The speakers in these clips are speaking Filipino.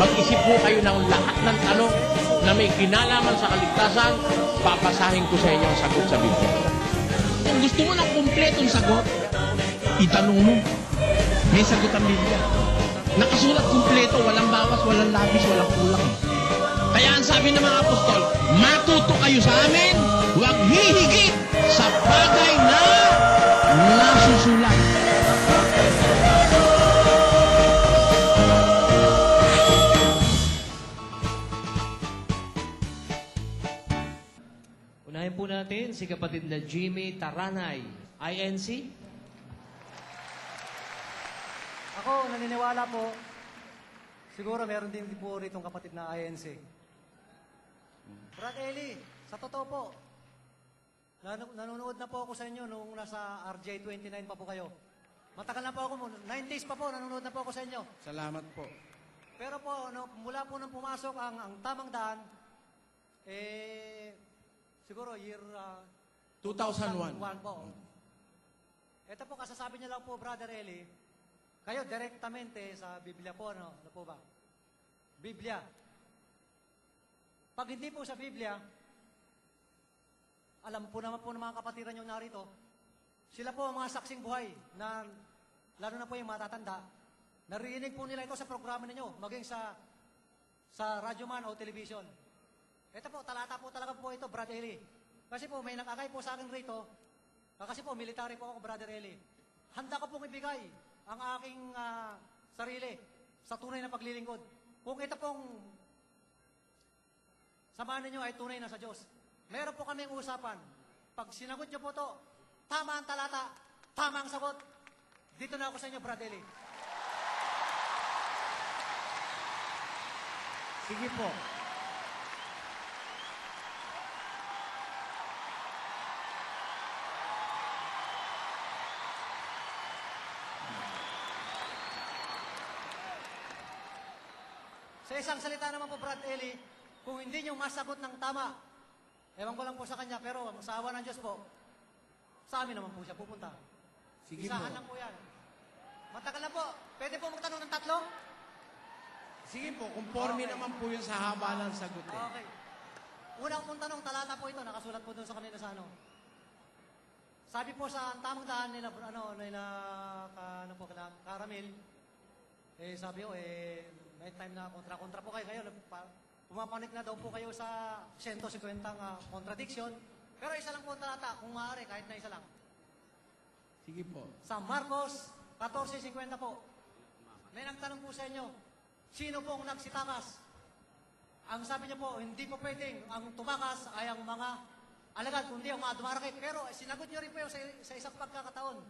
Mag-isip po kayo ng lahat ng tanong na may kinalaman sa kaligtasan, papasahin ko sa inyo ang sagot sa Biblia. Kung gusto mo ng kumpletong sagot, itanong mo. May sagot ang Biblia. Nakasulat kumpleto, walang bawas, walang labis, walang kulang. Kaya ang sabi ng mga apostol, matuto kayo sa amin, huwag hihigit sa bagay na nasusulat. Unahin po natin si kapatid na Jimmy Taranay, INC. Ako, naniniwala po, siguro meron din po ritong kapatid na INC. Brad Eli, sa totoo po, nanonood na po ako sa inyo nung nasa RJ29 pa po kayo. Matagal na po ako, 90s pa po, nanonood na po ako sa inyo. Salamat po. Pero po, mula po nang pumasok ang tamang daan, siguro year 2001 po. Ito po, kasasabi niya lang po, Brother Eli, kayo direktamente sa Biblia po, ano po ba? Biblia. Pag hindi po sa Biblia, alam po naman po ng mga kapatiran nyo narito, sila po ang mga saksing buhay na, lalo na po yung matatanda, narinig po nila ito sa programa ninyo, maging sa radyo man o television. Ito po, talata po talaga po ito, Brother Eli. Kasi po, may nag-akay po sa akin rito, kasi po, military po ako, Brother Eli. Handa ko pong ibigay ang aking sarili sa tunay na paglilingkod. Kung ito pong samahan ninyo ay tunay na sa Diyos. Meron po kaming usapan. Pag sinagot nyo po to, tama ang talata, tama ang sagot. Dito na ako sa inyo, Brad Eli. Sige po. Sa isang salita naman po, Brad Eli, kung hindi nyo masagot ng tama, ewan ko lang po sa kanya, pero sa awa ng Diyos po, sa amin naman po siya pupunta. Sige Isahan po. lang po yan. Matagal na po. Pwede po magtanong ng tatlo? Sige po, conforme Okay. naman po yun sa haba ng sagot eh. Okay. Unang pong tanong, talata po ito, nakasulat po doon sa kanila sa ano. Sabi po sa tamang daan nila, Karamil, sabi ko, may time na kontra-kontra po kayo. Pumapanik na daw po kayo sa 150 contradiction. Pero isa lang po ang talata, kung maaari, kahit na isa lang. Sige po. Sa Marcos 14:50 po, may nagtanong po sa inyo, sino pong nagsitakas? Ang sabi niya po, hindi po pwedeng ang tumakas ay ang mga alagad, kundi ang mga dumarakit. Pero sinagot niyo rin po yun sa isang pagkakataon.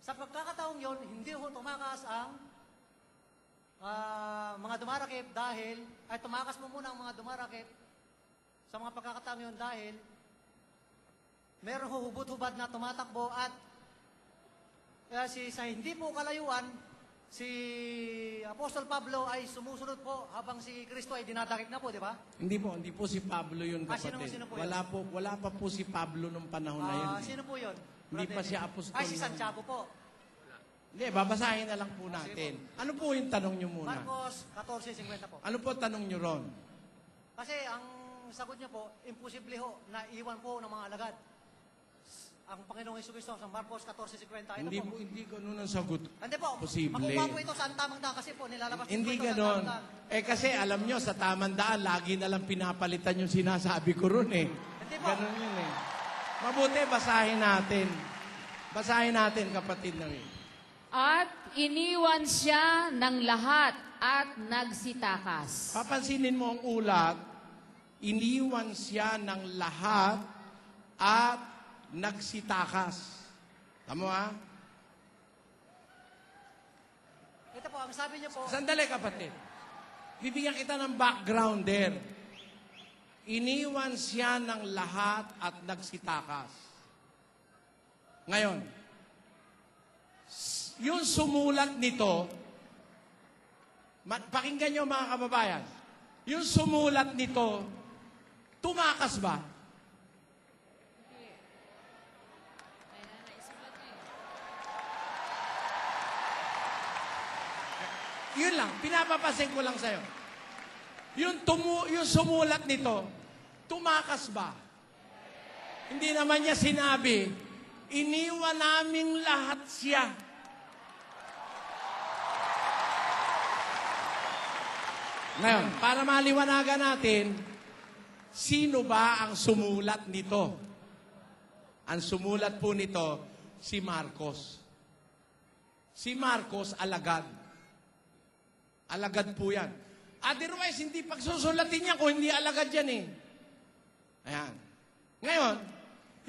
Sa pagkakataong yon, hindi po tumakas ang mga dumarakit dahil, ay tumakas mo muna ang mga dumarakit sa mga pagkakataong yon dahil meron hubot-hubad na tumatakbo at sa hindi po kalayuan, si Apostol Pablo ay sumusunod po habang si Kristo ay dinadakip na po, di ba? Hindi po si Pablo yun, kapatid. Sino po yun? Wala pa po si Pablo nung panahon na yun. Sino po yun? Hindi pa Brother siya Eli? apostol Ay, si nun. Santiago po. Hindi, babasahin na lang po natin. Ano po yung tanong nyo muna? Marcos 14:50 po. Ano po tanong nyo ron? Kasi ang sagot niya po, imposible ho na iwan po ng mga alagad. Ang Panginoong Jesucristo sa Marcos 14:50. Hindi ganun ang sagot. Hindi po, Posible. makukuha po ito sa tamang daan kasi po nilalabas Hindi po ito ganon. sa tamang daan. Kasi alam nyo, sa tamang daan, lagi na lang pinapalitan yung sinasabi ko ron eh. Hindi po. Ganon yun eh. Mabuti, basahin natin. Basahin natin, kapatid na yun. At iniwan siya ng lahat at nagsitakas. Papansinin mo ang ulat, iniwan siya ng lahat at nagsitakas. Tama ha? Ito po, ang sabi niyo po, Sandali, kapatid. Bibigyan kita ng background there. Iniwan siya ng lahat at nagsitakas. Ngayon, yung sumulat nito, pakinggan nyo mga kababayan, yung sumulat nito, tumakas ba? Yun lang, pinapapasin ko lang sa'yo. Yung sumulat nito, tumakas ba? Hindi naman niya sinabi, iniwan naming lahat siya. Ngayon, para maliwanagan natin, sino ba ang sumulat nito? Ang sumulat po nito, si Marcos. Si Marcos, alagad. Alagad po yan. Otherwise, hindi pagsusulatin niya kung hindi alagad yan eh. Ayan. Ngayon,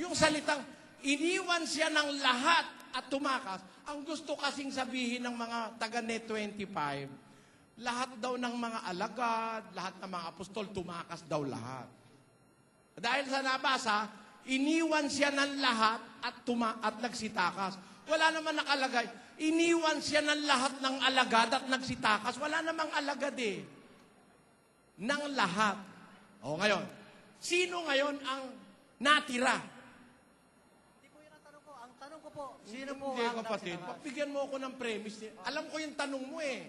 yung salitang, iniwan siya ng lahat at tumakas, ang gusto kasing sabihin ng mga taga-Net 25, lahat daw ng mga alagad, lahat ng mga apostol, tumakas daw lahat. Dahil sa nabasa, iniwan siya ng lahat at nagsitakas. Wala naman nakalagay. Iniwan siya ng lahat ng alagad at nagsitakas. Wala namang alagad eh. Ng lahat. O ngayon, sino ngayon ang natira? Hindi po yun ang tanong ko. Ang tanong ko po, sino po Hindi, ang kapatid. nagsitakas? Pagbigyan mo ako ng premise. Alam ko yung tanong mo eh.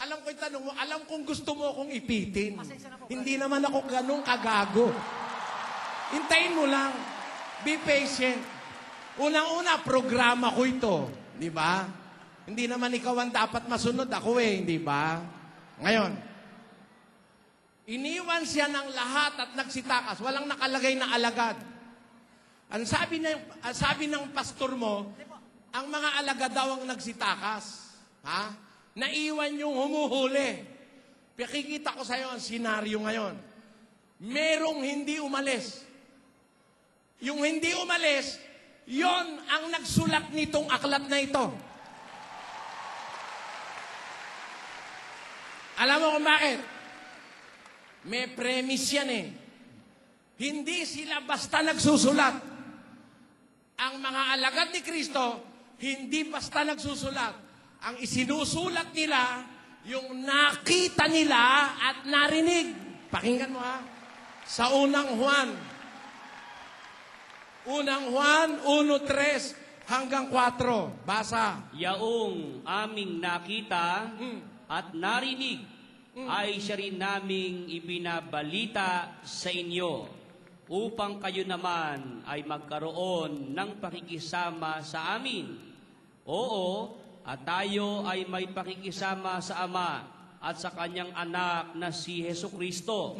Alam ko yung tanong mo. Alam kong gusto mo akong ipitin. Pasensya na po, Hindi naman ako ganun kagago. Hintayin mo lang. Be patient. Unang-una, programa ko ito. Di ba? Hindi naman ikaw ang dapat masunod. Ako eh, di ba? Ngayon, iniwan siya ng lahat at nagsitakas. Walang nakalagay na alagad. Ang sabi ng pastor mo, ang mga alagad daw ang nagsitakas. Ha? Naiwan yung humuhuli. Pakikita ko sa iyo ang senaryo ngayon. Merong hindi umalis. Yung hindi umalis, yon ang nagsulat nitong aklat na ito. Alam mo kung bakit? May premise yan eh. Hindi sila basta nagsusulat. Ang mga alagad ni Kristo, hindi basta nagsusulat. Ang isinusulat nila, yung nakita nila at narinig. Pakinggan mo ha. Sa unang Juan 1:3 hanggang 4. Basa. Yaong aming nakita at narinig ay siya rin naming ibinabalita sa inyo upang kayo naman ay magkaroon ng pakikisama sa amin. Oo, at tayo ay may pakikisama sa Ama at sa Kanyang anak na si Hesukristo.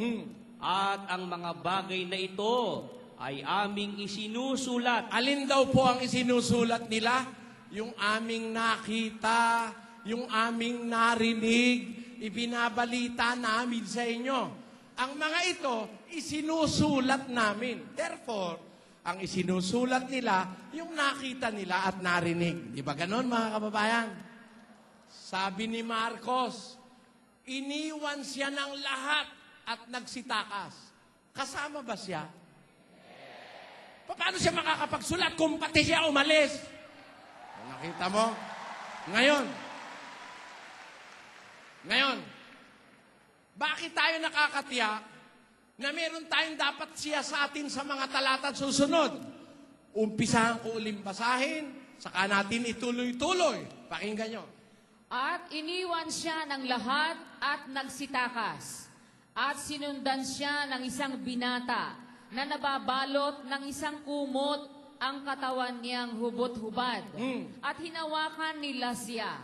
At ang mga bagay na ito ay aming isinusulat. Alin daw po ang isinusulat nila? Yung aming nakita, yung aming narinig, ibinabalita namin sa inyo. Ang mga ito, isinusulat namin. Therefore, ang isinusulat nila, yung nakita nila at narinig. Di ba ganon, mga kababayan? Sabi ni Marcos, iniwan siya ng lahat at nagsitakas. Kasama ba siya? Paano siya makakapagsulat kung pati siya umalis? Nakita mo? Ngayon, bakit tayo nakakatiyak na meron tayong dapat siya sa atin sa mga talata susunod? Umpisahan ko uling basahin, saka natin ituloy-tuloy. Pakinggan nyo. At iniwan siya ng lahat at nagsitakas. At sinundan siya ng isang binata na nababalot ng isang kumot ang katawan niyang hubot-hubad. At hinawakan nila siya.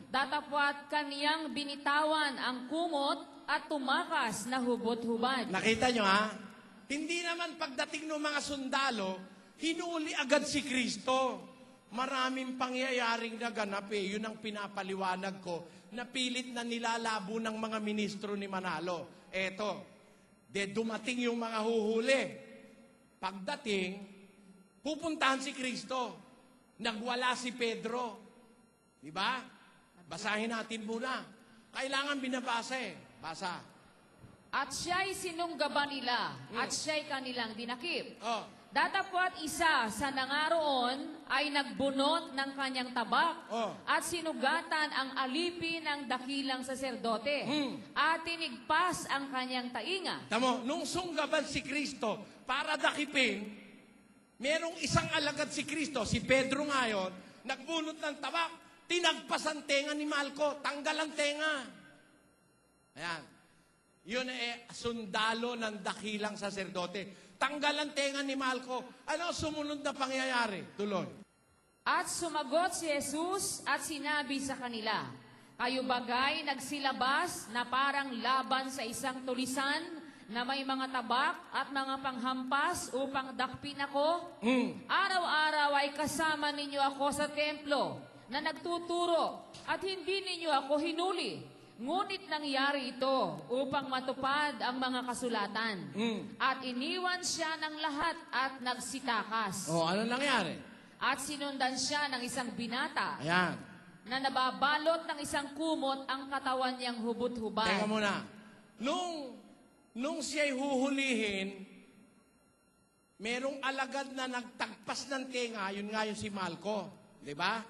Datapwat kaniyang binitawan ang kumot at tumakas na hubot-hubad. Nakita nyo ha? Hindi naman pagdating ng mga sundalo, hinuli agad si Kristo. Maraming pangyayaring naganap eh. Yun ang pinapaliwanag ko. Napilit na nilalabo ng mga ministro ni Manalo. Eto, dumating yung mga huhuli. Pagdating, pupuntahan si Kristo. Nagwala si Pedro. Diba? Basahin natin muna. Kailangan binabasa eh. Basa. At siya'y sinunggaban nila, at siya'y kanilang dinakip. Oh. Datapwat isa sa nangaroon ay nagbunot ng kanyang tabak at sinugatan ang alipin ng dakilang saserdote at tinigpas ang kanyang tainga. Tamo, nung sunggaban si Kristo para dakipin, merong isang alagad si Kristo, si Pedro ngayon, nagbunot ng tabak, tinagpas ang tenga ni Malco. Tanggal ang tenga. Ayan. Yun sundalo ng dakilang saserdote. Tanggal ang tenga ni Malco. Ano sumunod na pangyayari? Tuloy. At sumagot si Jesus at sinabi sa kanila, kayo bagay nagsilabas na parang laban sa isang tulisan na may mga tabak at mga panghampas upang dakpin ako? Araw-araw ay kasama ninyo ako sa templo na nagtuturo at hindi ninyo ako hinuli. Ngunit nangyari ito upang matupad ang mga kasulatan. At iniwan siya ng lahat at nagsitakas. O, ano nangyari? At sinundan siya ng isang binata Ayan. na nababalot ng isang kumot ang katawan niyang hubot-hubad. Teka muna. Nung siya'y huhulihin, merong alagad na nagtagpas ng tenga, yun nga yung si Malco. Di ba?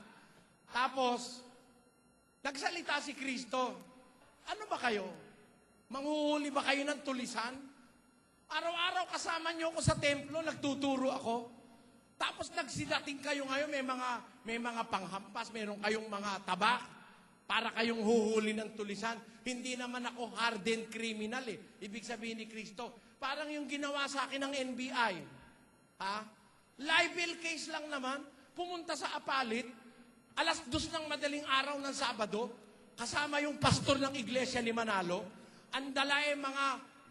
Tapos, nagsalita si Kristo. Ano ba kayo? Manghuhuli ba kayo ng tulisan? Araw-araw kasama niyo ako sa templo, nagtuturo ako. Tapos nagsidating kayo ngayon, may mga panghampas, meron kayong mga tabak para kayong huhuli ng tulisan. Hindi naman ako hardened criminal eh. Ibig sabihin ni Kristo, parang yung ginawa sa akin ng NBI. Ha? Libel case lang naman, pumunta sa Apalit, 2:00 ng madaling araw ng Sabado, kasama yung pastor ng iglesia ni Manalo, ang dala ay mga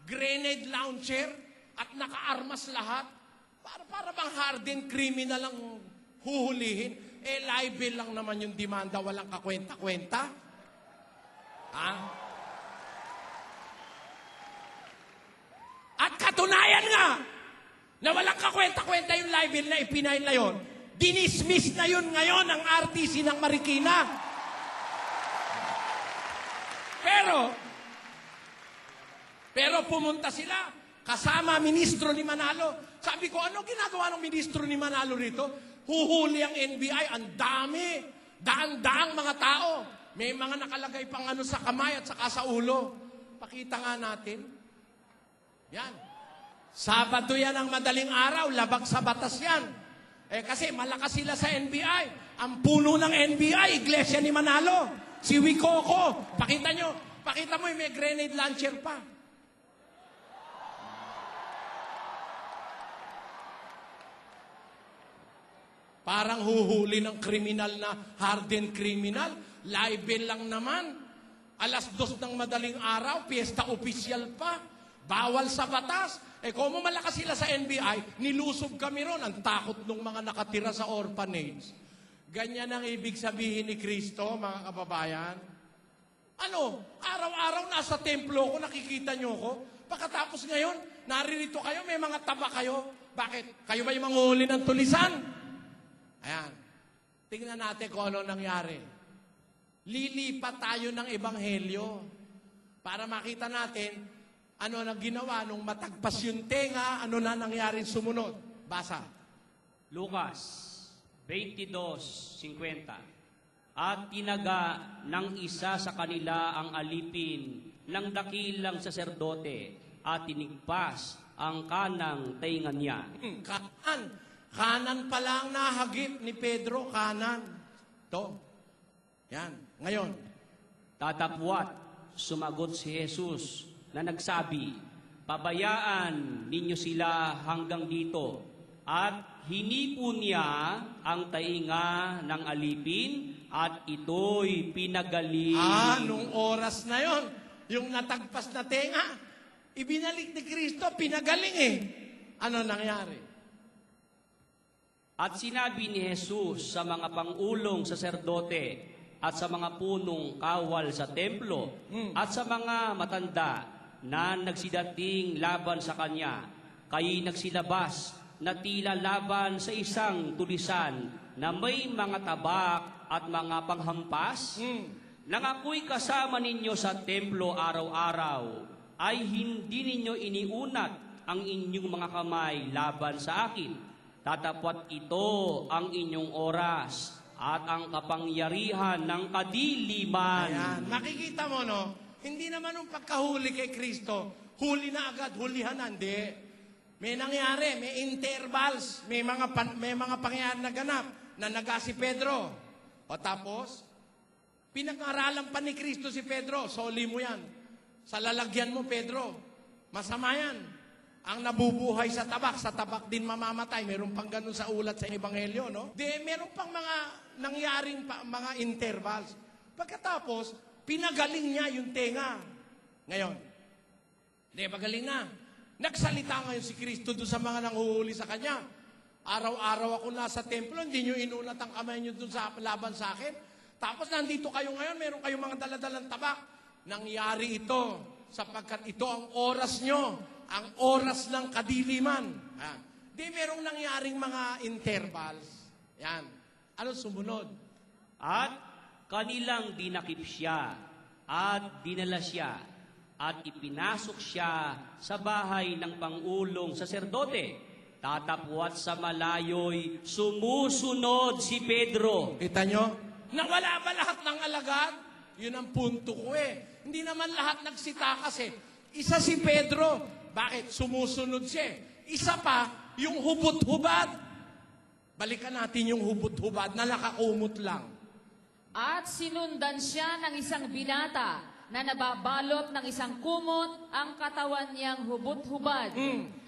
grenade launcher at nakaarmas lahat. Para bang hardened criminal ang huhulihin? Libel lang naman yung demanda, walang kakwenta-kwenta. Ha? At katunayan nga, na walang kakwenta-kwenta yung libel na ipinail na yun, dinismiss na yun ngayon ang RTC ng Marikina. Pero pumunta sila, kasama ministro ni Manalo. Sabi ko, ano ginagawa ng ministro ni Manalo rito? Huhuli ang NBI, ang dami, daang-daang mga tao. May mga nakalagay pang sa kamay at saka sa ulo. Pakita nga natin. Yan. Sabado yan ang madaling araw, labag sa batas yan. Kasi malakas sila sa NBI. Ang puno ng NBI, Iglesia ni Manalo. Si Wikoko. Pakita mo, may grenade launcher pa. Parang huhuli ng kriminal na hardened criminal. Libel lang naman. 2:00 ng madaling araw, piyesta opisyal pa. Bawal sa batas. Kung malakas sila sa NBI, nilusob kami ron. Ang takot ng mga nakatira sa orphanage. Ganyan ang ibig sabihin ni Kristo, mga kababayan. Araw-araw nasa templo ko, nakikita nyo ko. Pagkatapos ngayon, naririto kayo, may mga taba kayo. Bakit? Kayo ba yung manghuli ng tulisan? Ayan. Tingnan natin kung ano nangyari. Lilipat tayo ng ebanghelyo para makita natin ano nang ginawa nung matagpas yung tenga, ano na nangyari sumunod. Basa. Lucas 22:50. At tinaga ng isa sa kanila ang alipin ng dakilang saserdote at tinigpas ang kanang tainga niya. Kanan pa lang nahagip ni Pedro, kanan. To. Yan. Ngayon. Tatapwat, sumagot si Jesus na nagsabi, pabayaan ninyo sila hanggang dito. At hinipo niya ang tainga ng alipin at ito'y pinagaling. Nung oras na yon, yung natagpas na tenga, ibinalik ni Kristo, pinagaling eh. Ano nangyari? At sinabi ni Jesus sa mga pangulong saserdote at sa mga punong kawal sa templo at sa mga matanda na nagsidating laban sa kanya, kayo'y nagsilabas na tila laban sa isang tulisan na may mga tabak at mga panghampas? Nang ako'y kasama ninyo sa templo araw-araw, ay hindi ninyo iniunat ang inyong mga kamay laban sa akin. Tatapwat ito ang inyong oras at ang kapangyarihan ng kadiliman. Ayan. Makikita mo, no? Hindi naman nung pagkahuli kay Kristo, huli na agad, hulihan na. Hindi. May nangyari, may intervals, may mga pangyayari na ganap na naga si Pedro. O tapos, Pinag-aralan pa ni Kristo si Pedro. Soli mo yan. Sa lalagyan mo, Pedro. Masama yan. Ang nabubuhay sa tabak din mamamatay. Meron pang ganun sa ulat sa Ebanghelyo, no? Meron pang mga nangyaring mga intervals. Pagkatapos, pinagaling niya yung tenga. Ngayon, pagaling na. Nagsalita ngayon si Kristo doon sa mga nanghuhuli sa Kanya. Araw-araw ako nasa templo, hindi nyo inunat ang kamay nyo doon sa laban sa akin. Tapos nandito kayo ngayon, meron kayong mga daladalang tabak. Nangyari ito sapagkat ito ang oras nyo, ang oras ng kadiliman. Merong nangyaring mga intervals. Yan. Ano sumunod? At kanilang dinakip siya at dinala siya at ipinasok siya sa bahay ng pangulong saserdote. Tatapwat sa malayo'y sumusunod si Pedro. Kita nyo? Nawala ba lahat ng alagad? Yun ang punto ko eh. Hindi naman lahat nagsitakas eh. Isa si Pedro. Bakit? Sumusunod siya. Isa pa, yung hubot-hubad. Balikan natin yung hubot-hubad na nakakumot lang. At sinundan siya ng isang binata na nababalot ng isang kumot ang katawan niyang hubot-hubad.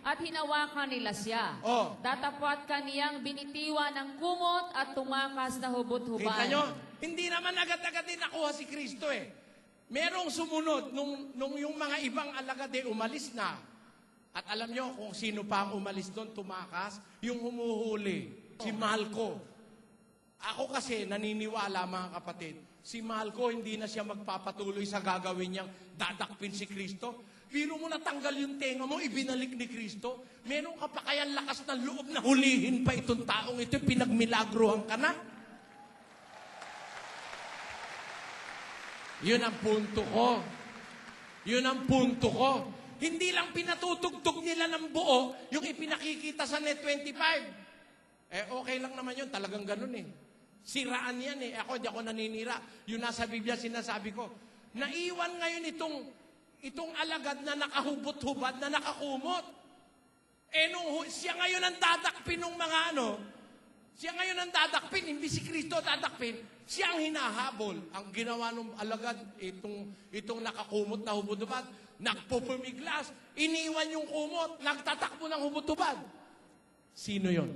At hinawakan nila siya. Oh. Datapwat kaniyang binitiwan ng kumot at tumakas na hubot-hubad. Kita nyo? Hindi naman agad-agad din nakuha si Kristo eh. Merong sumunod nung yung mga ibang alagad umalis na. At alam nyo kung sino pa ang umalis doon, tumakas? Yung humuhuli, si Malco. Ako kasi naniniwala mga kapatid, si Malco hindi na siya magpapatuloy sa gagawin niyang dadakpin si Kristo. Pero mo natanggal yung tenga mo, ibinalik ni Kristo. Meron ka pa kaya lakas ng loob na hulihin pa itong taong ito, pinagmilagrohan ka na. Yun ang punto ko. Yun ang punto ko. Hindi lang pinatutugtog nila ng buo yung ipinakikita sa Net 25. Okay lang naman yun. Talagang ganun eh. Siraan yan eh. Ako, di ako naninira. Yung nasa Biblia sinasabi ko. Naiwan ngayon itong alagad na nakahubot-hubad, na nakakumot. Siya ngayon ang dadakpin ng mga siya ngayon ang dadakpin, hindi si Kristo dadakpin, siya ang hinahabol. Ang ginawa ng alagad, itong nakakumot na hubot-hubad, nagpupumiglas, iniwan yung kumot, nagtatakbo ng hubot-hubad. Sino yon?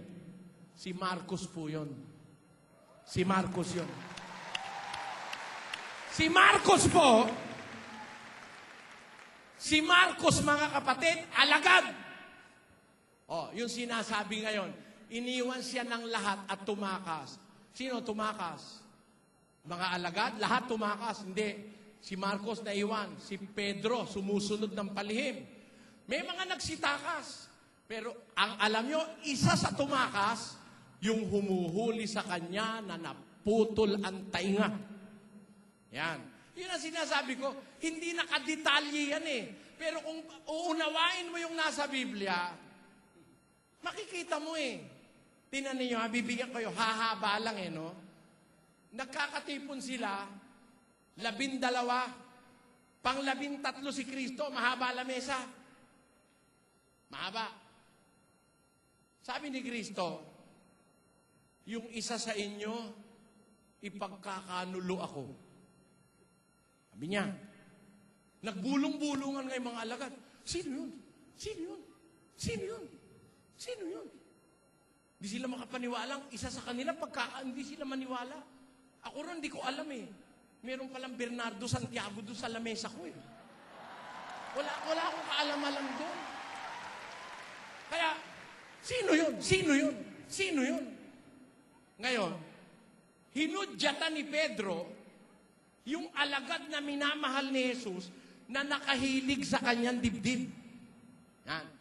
Si Marcos po yon. Si Marcos yon. Si Marcos po, si Marcos, mga kapatid, alagad. Yung sinasabi ngayon, iniwan siya ng lahat at tumakas. Sino tumakas? Mga alagad, lahat tumakas. Hindi. Si Marcos naiwan. Si Pedro, sumusunod ng palihim. May mga nagsitakas. Pero ang alam nyo, isa sa tumakas, yung humuhuli sa kanya na naputol ang tainga. Yan. Yun ang sinasabi ko, hindi nakadetalye yan eh. Pero kung uunawain mo yung nasa Biblia, makikita mo eh. Tinan ninyo, bibigyan kayo, hahaba lang eh, no? Nagkakatipon sila, 12, pang 13 si Kristo, mahaba la mesa. Mahaba. Sabi ni Kristo, yung isa sa inyo, ipagkakanulo ako. Sabi niya, nagbulong-bulungan ngayon mga alagad. Sino yun? Sino yun? Sino yun? Sino yun? Hindi sila makapaniwalang isa sa kanila hindi sila maniwala. Ako rin, hindi ko alam eh. Meron palang Bernardo Santiago doon sa lamesa ko eh. Wala akong kaalam-alam doon. Kaya, sino yun? Sino yun? Sino yun? Ngayon, hinudyatan ni Pedro yung alagad na minamahal ni Jesus na nakahilig sa kanyang dibdib. Yan.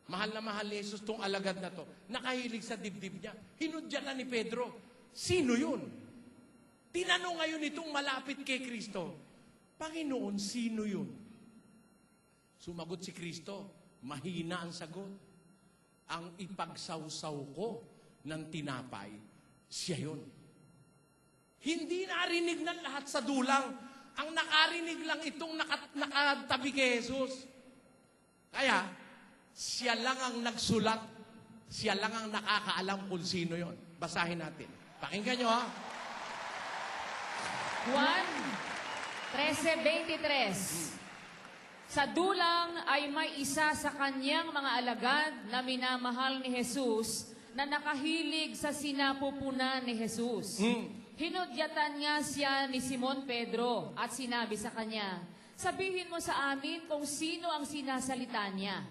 Mahal na mahal ni Jesus tong alagad na to. Nakahilig sa dibdib niya. Hinudyatan ni Pedro. Sino yun? Tinanong ngayon itong malapit kay Kristo, Panginoon, sino yun? Sumagot si Kristo, mahina ang sagot. Ang ipagsawsaw ko ng tinapay, siya yun. Hindi narinig ng lahat sa dulang. Ang nakarinig lang itong nakatabi kay Jesus. Kaya, siya lang ang nagsulat. Siya lang ang nakakaalam kung sino yon. Basahin natin. Pakinggan nyo ha. Juan 13:23. Sa dulang ay may isa sa kanyang mga alagad na minamahal ni Jesus na nakahilig sa sinapupunan ni Jesus. Hinudyatan nga siya ni Simon Pedro at sinabi sa kanya, "Sabihin mo sa amin kung sino ang sinasalita niya."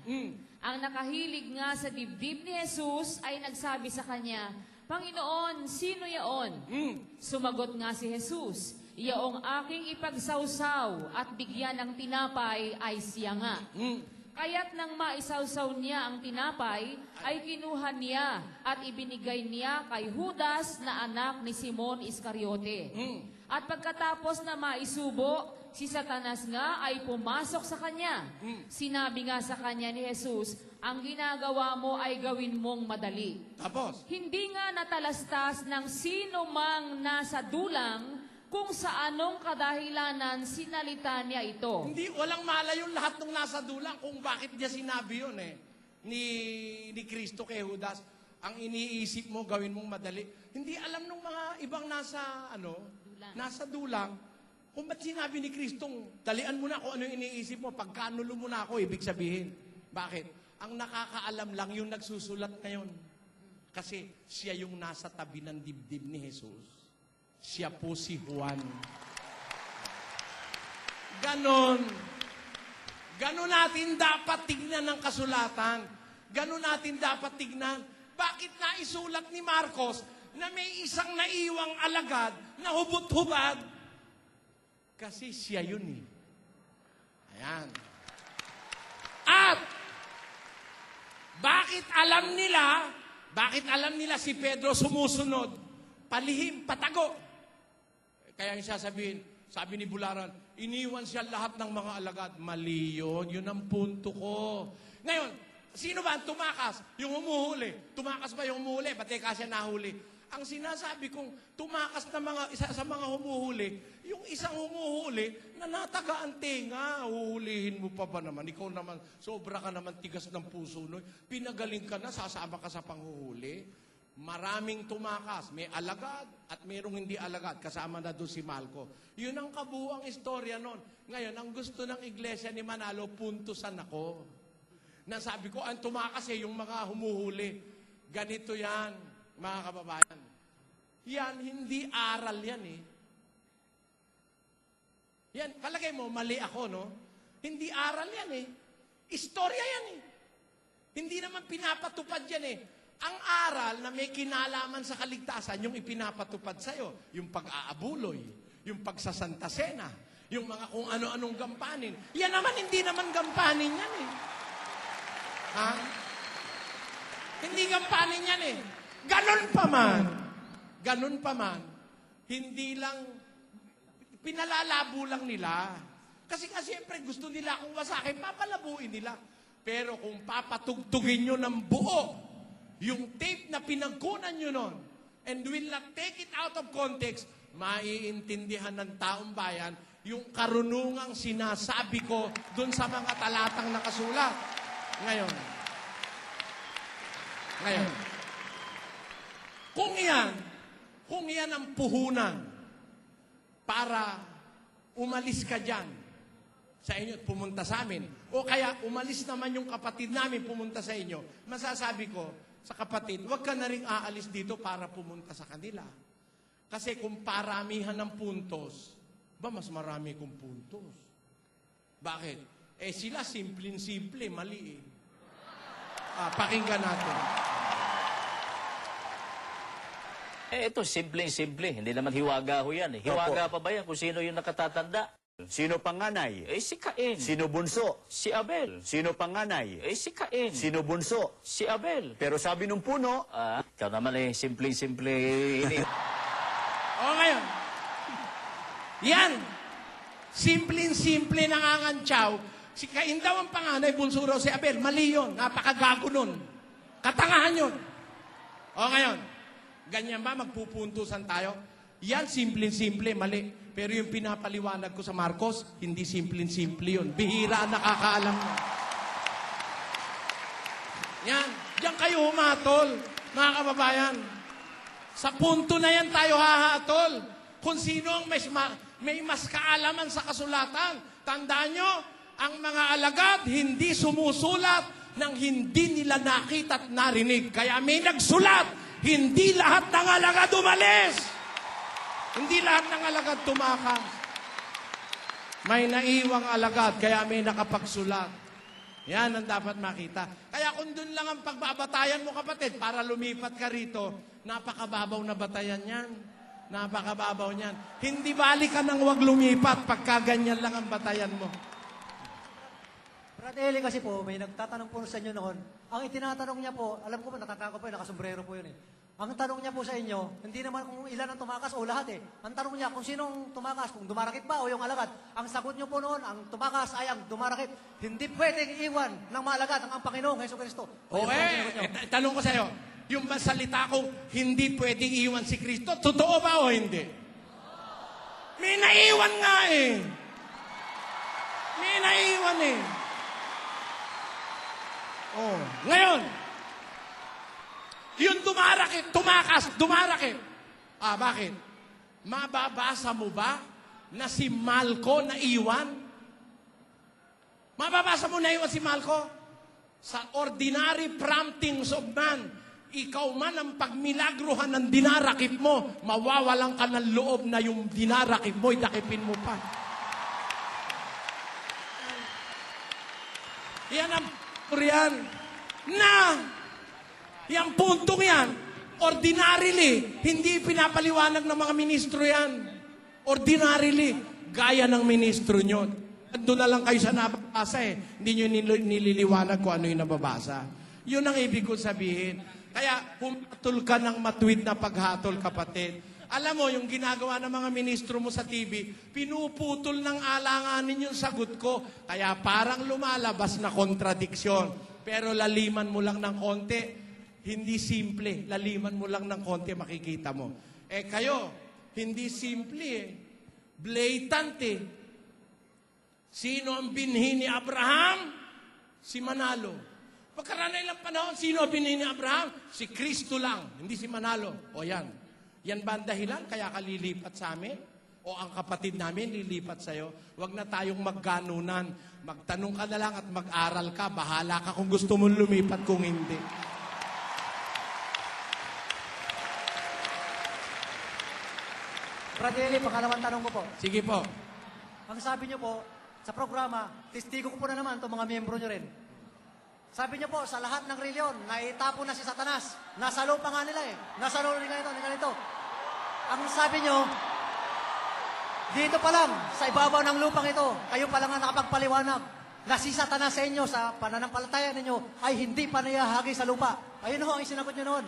Ang nakahilig nga sa dibdib ni Jesus ay nagsabi sa kanya, "Panginoon, sino yaon?" Sumagot nga si Jesus, "Yaong aking ipagsawsaw at bigyan ng tinapay ay siya nga." Kaya't nang maisawsaw niya ang tinapay, ay kinuha niya at ibinigay niya kay Judas na anak ni Simon Iscariote. At pagkatapos na maisubo, si Satanas nga ay pumasok sa kanya. Sinabi nga sa kanya ni Jesus, "Ang ginagawa mo ay gawin mong madali." Tapos, Hindi nga natalastas ng sino mang nasa dulang kung sa anong kadahilanan sinalita niya ito. hindi, walang malayo lahat ng nasa dulang kung bakit niya sinabi yun ni Kristo kay Judas. Ang iniisip mo, gawin mong madali. Hindi alam ng mga ibang nasa dulang, kung ba't sinabi ni Kristong, dalian mo na kung ano yung iniisip mo, pagkanulo mo na ako, ibig sabihin. Bakit? Ang nakakaalam lang yung nagsusulat ngayon. Kasi siya yung nasa tabi ng dibdib ni Jesus. Siya po si Juan. Ganon. Ganon natin dapat tignan ng kasulatan. Ganon natin dapat tignan. Bakit naisulat ni Marcos na may isang naiwang alagad na hubot-hubad? Kasi siya yun Ayan. At bakit alam nila si Pedro sumusunod? Palihim, patago. Kaya yung sasabihin, sabi ni Bularan, iniwan siya lahat ng mga alagad. Mali yun. Yun ang punto ko. Ngayon, sino ba ang tumakas? Yung humuhuli. Tumakas ba yung humuhuli? Pati kasi nahuli. Ang sinasabi kong tumakas na isa sa mga humuhuli, yung isang humuhuli na natagaan tenga. Huhulihin mo pa ba naman? Ikaw naman, sobra ka naman tigas ng puso. No? Pinagaling ka na, sasama ka sa panghuhuli. Maraming tumakas. May alagad at mayroong hindi alagad. Kasama na doon si Malco. Yun ang kabuuang istorya nun. Ngayon, ang gusto ng iglesia ni Manalo, puntusan ako. Nasabi ko, ang tumakas yung mga humuhuli. Ganito yan, mga kababayan. Yan, hindi aral yan Yan, palagay mo, mali ako, no? Hindi aral yan Istorya yan Hindi naman pinapatupad yan Ang aral na may kinalaman sa kaligtasan, yung ipinapatupad sa'yo, yung pag-aabuloy, yung pagsasanta sena, yung mga kung ano-anong gampanin. Yan naman, hindi naman gampanin yan Ha? Hindi gampanin yan Ganon pa man, hindi lang, pinalalabo lang nila. Kasi siyempre gusto nila kung wasakin, papalabuin nila. Pero kung papatugtugin nyo ng buo, yung tape na pinagkunan nyo nun, and will not take it out of context, maiintindihan ng taong bayan yung karunungang sinasabi ko dun sa mga talatang nakasulat. Ngayon, kung yan ang puhunan para umalis ka dyan sa inyo at pumunta sa amin, o kaya umalis naman yung kapatid namin pumunta sa inyo, masasabi ko, sa kapatid, huwag ka na rin aalis dito para pumunta sa kanila. Kasi kung paramihan ng puntos, mas marami kong puntos. Bakit? Sila simpleng-simple, mali pakinggan natin. Ito, simpleng-simple. Hindi naman hiwaga ho yan. Hiwaga pa ba yan kung sino yung nakatatanda? Sino panganay? Si Cain. Sino bunso? Si Abel. Sino panganay? Si Cain. Sino bunso? Si Abel. Pero sabi nung puno, Ikaw naman simpleng-simple. Ngayon. Yan. Simpleng-simple nangangantsaw. Si Cain daw ang panganay, bunso raw si Abel. Mali yun. Napakagago nun. Katangahan yun. Ngayon. Ganyan ba? Magpupuntusan tayo? Yan, simpleng-simple, mali. Pero yung pinapaliwanag ko sa Marcos, hindi simpleng-simple yun. Bihira ang nakakaalam mo. Yan. Diyan kayo humatol, mga kababayan. Sa punto na yan tayo hahatol. kung sino ang may mas kaalaman sa kasulatan. Tandaan nyo, ang mga alagad hindi sumusulat ng hindi nila nakita at narinig. Kaya may nagsulat, hindi lahat ng alagad umalis. Hindi lahat ng alagad tumakas. May naiwang alagad, kaya may nakapagsulat. Yan ang dapat makita. Kaya kung doon lang ang pagbabatayan mo, kapatid, para lumipat ka rito, napakababaw na batayan yan. Napakababaw niyan. Hindi balik ka nang wag lumipat pagka ganyan lang ang batayan mo. Brad Eli kasi po, may nagtatanong po sa inyo noon. Ang itinatanong niya po, alam ko po, natataka ko po, nakasombrero po yun eh. Ang tanong niya po sa inyo, hindi naman kung ilan ang tumakas o lahat eh. Ang tanong niya kung sinong tumakas, kung dumarakit ba o yung alagad. Ang sagot niyo po noon, ang tumakas ay ang dumarakit. Hindi pwedeng iwan ng mga alagad ang Panginoong Hesus Kristo. Okay, tanong ko sa iyo, yung salita ko, hindi pwedeng iwan si Kristo, totoo ba o hindi? May naiwan nga eh. May naiwan eh. Oh, ngayon, yung dumarakit. Bakit? Mababasa mo ba na si Malco naiwan? Mababasa mo na iwan si Malco? Sa ordinary promptings of man, ikaw man ang pagmilagruhan ng dinarakip mo, mawawalan ka ng loob na yung dinarakip mo, idakipin mo pa. Yan ang riyan na yung puntong yan, ordinarily, hindi pinapaliwanag ng mga ministro yan. Ordinarily, gaya ng ministro nyo. Doon na lang kayo sa nababasa eh. Hindi nyo nililiwanag kung ano yung nababasa. Yun ang ibig ko sabihin. Kaya, humatol ka ng matwid na paghatol, kapatid. Alam mo, yung ginagawa ng mga ministro mo sa TV, pinuputol ng alanganin yung sagot ko. Kaya parang lumalabas na kontradiksyon. Pero laliman mo lang ng konti, hindi simple. Laliman mo lang ng konti, makikita mo. Eh kayo, hindi simple eh. Blatant eh. Sino ang binhi ni Abraham? Si Manalo. Pagkaranay lang panahon, sino ang binhi ni Abraham? Si Kristo lang, hindi si Manalo. O yan. Yan ba ang dahilan? Kaya ka lilipat sa amin? O ang kapatid namin lilipat sa'yo? Huwag na tayong magganunan. Magtanong ka na lang at mag-aral ka. Bahala ka kung gusto mong lumipat, kung hindi. Brad Eli, pangalawang tanong ko po. Sige po. Ang sabi niyo po, sa programa, testigo ko po na naman itong mga miyembro niyo rin. Sabi niyo po, sa lahat ng reliyon, naitapo na si Satanas. Nasa loob pa nga nila eh. Nasa loob ni ganito. Ang sabi niyo, dito pa lang, sa ibabaw ng lupang ito, kayo pa lang ang nakapagpaliwanag na si Satanas sa inyo, sa pananampalataya ninyo, ay hindi pa niyahagi sa lupa. Ayun ho, ang sinagot niyo noon.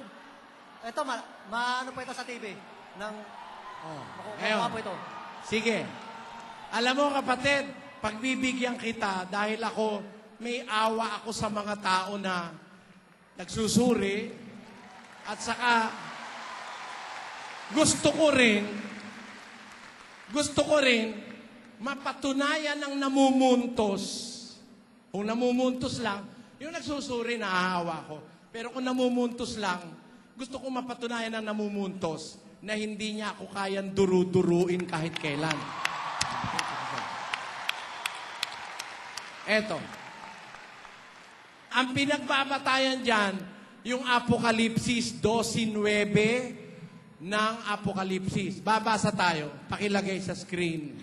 Ito, ano po ito sa TV? Makuha po ito. Sige. Alam mo, kapatid, pagbibigyan kita dahil ako, may awa ako sa mga tao na nagsusuri at saka gusto ko rin mapatunayan ng namumuntos. Kung namumuntos lang, yung nagsusuri, naaawa ko. Pero kung namumuntos lang, gusto ko mapatunayan ng namumuntos na hindi niya ako kayang duru-duruin kahit kailan. Eto. Ang pinagbabatayan dyan, yung Apokalipsis 12:9 ng Apokalipsis. Babasa tayo. Pakilagay sa screen.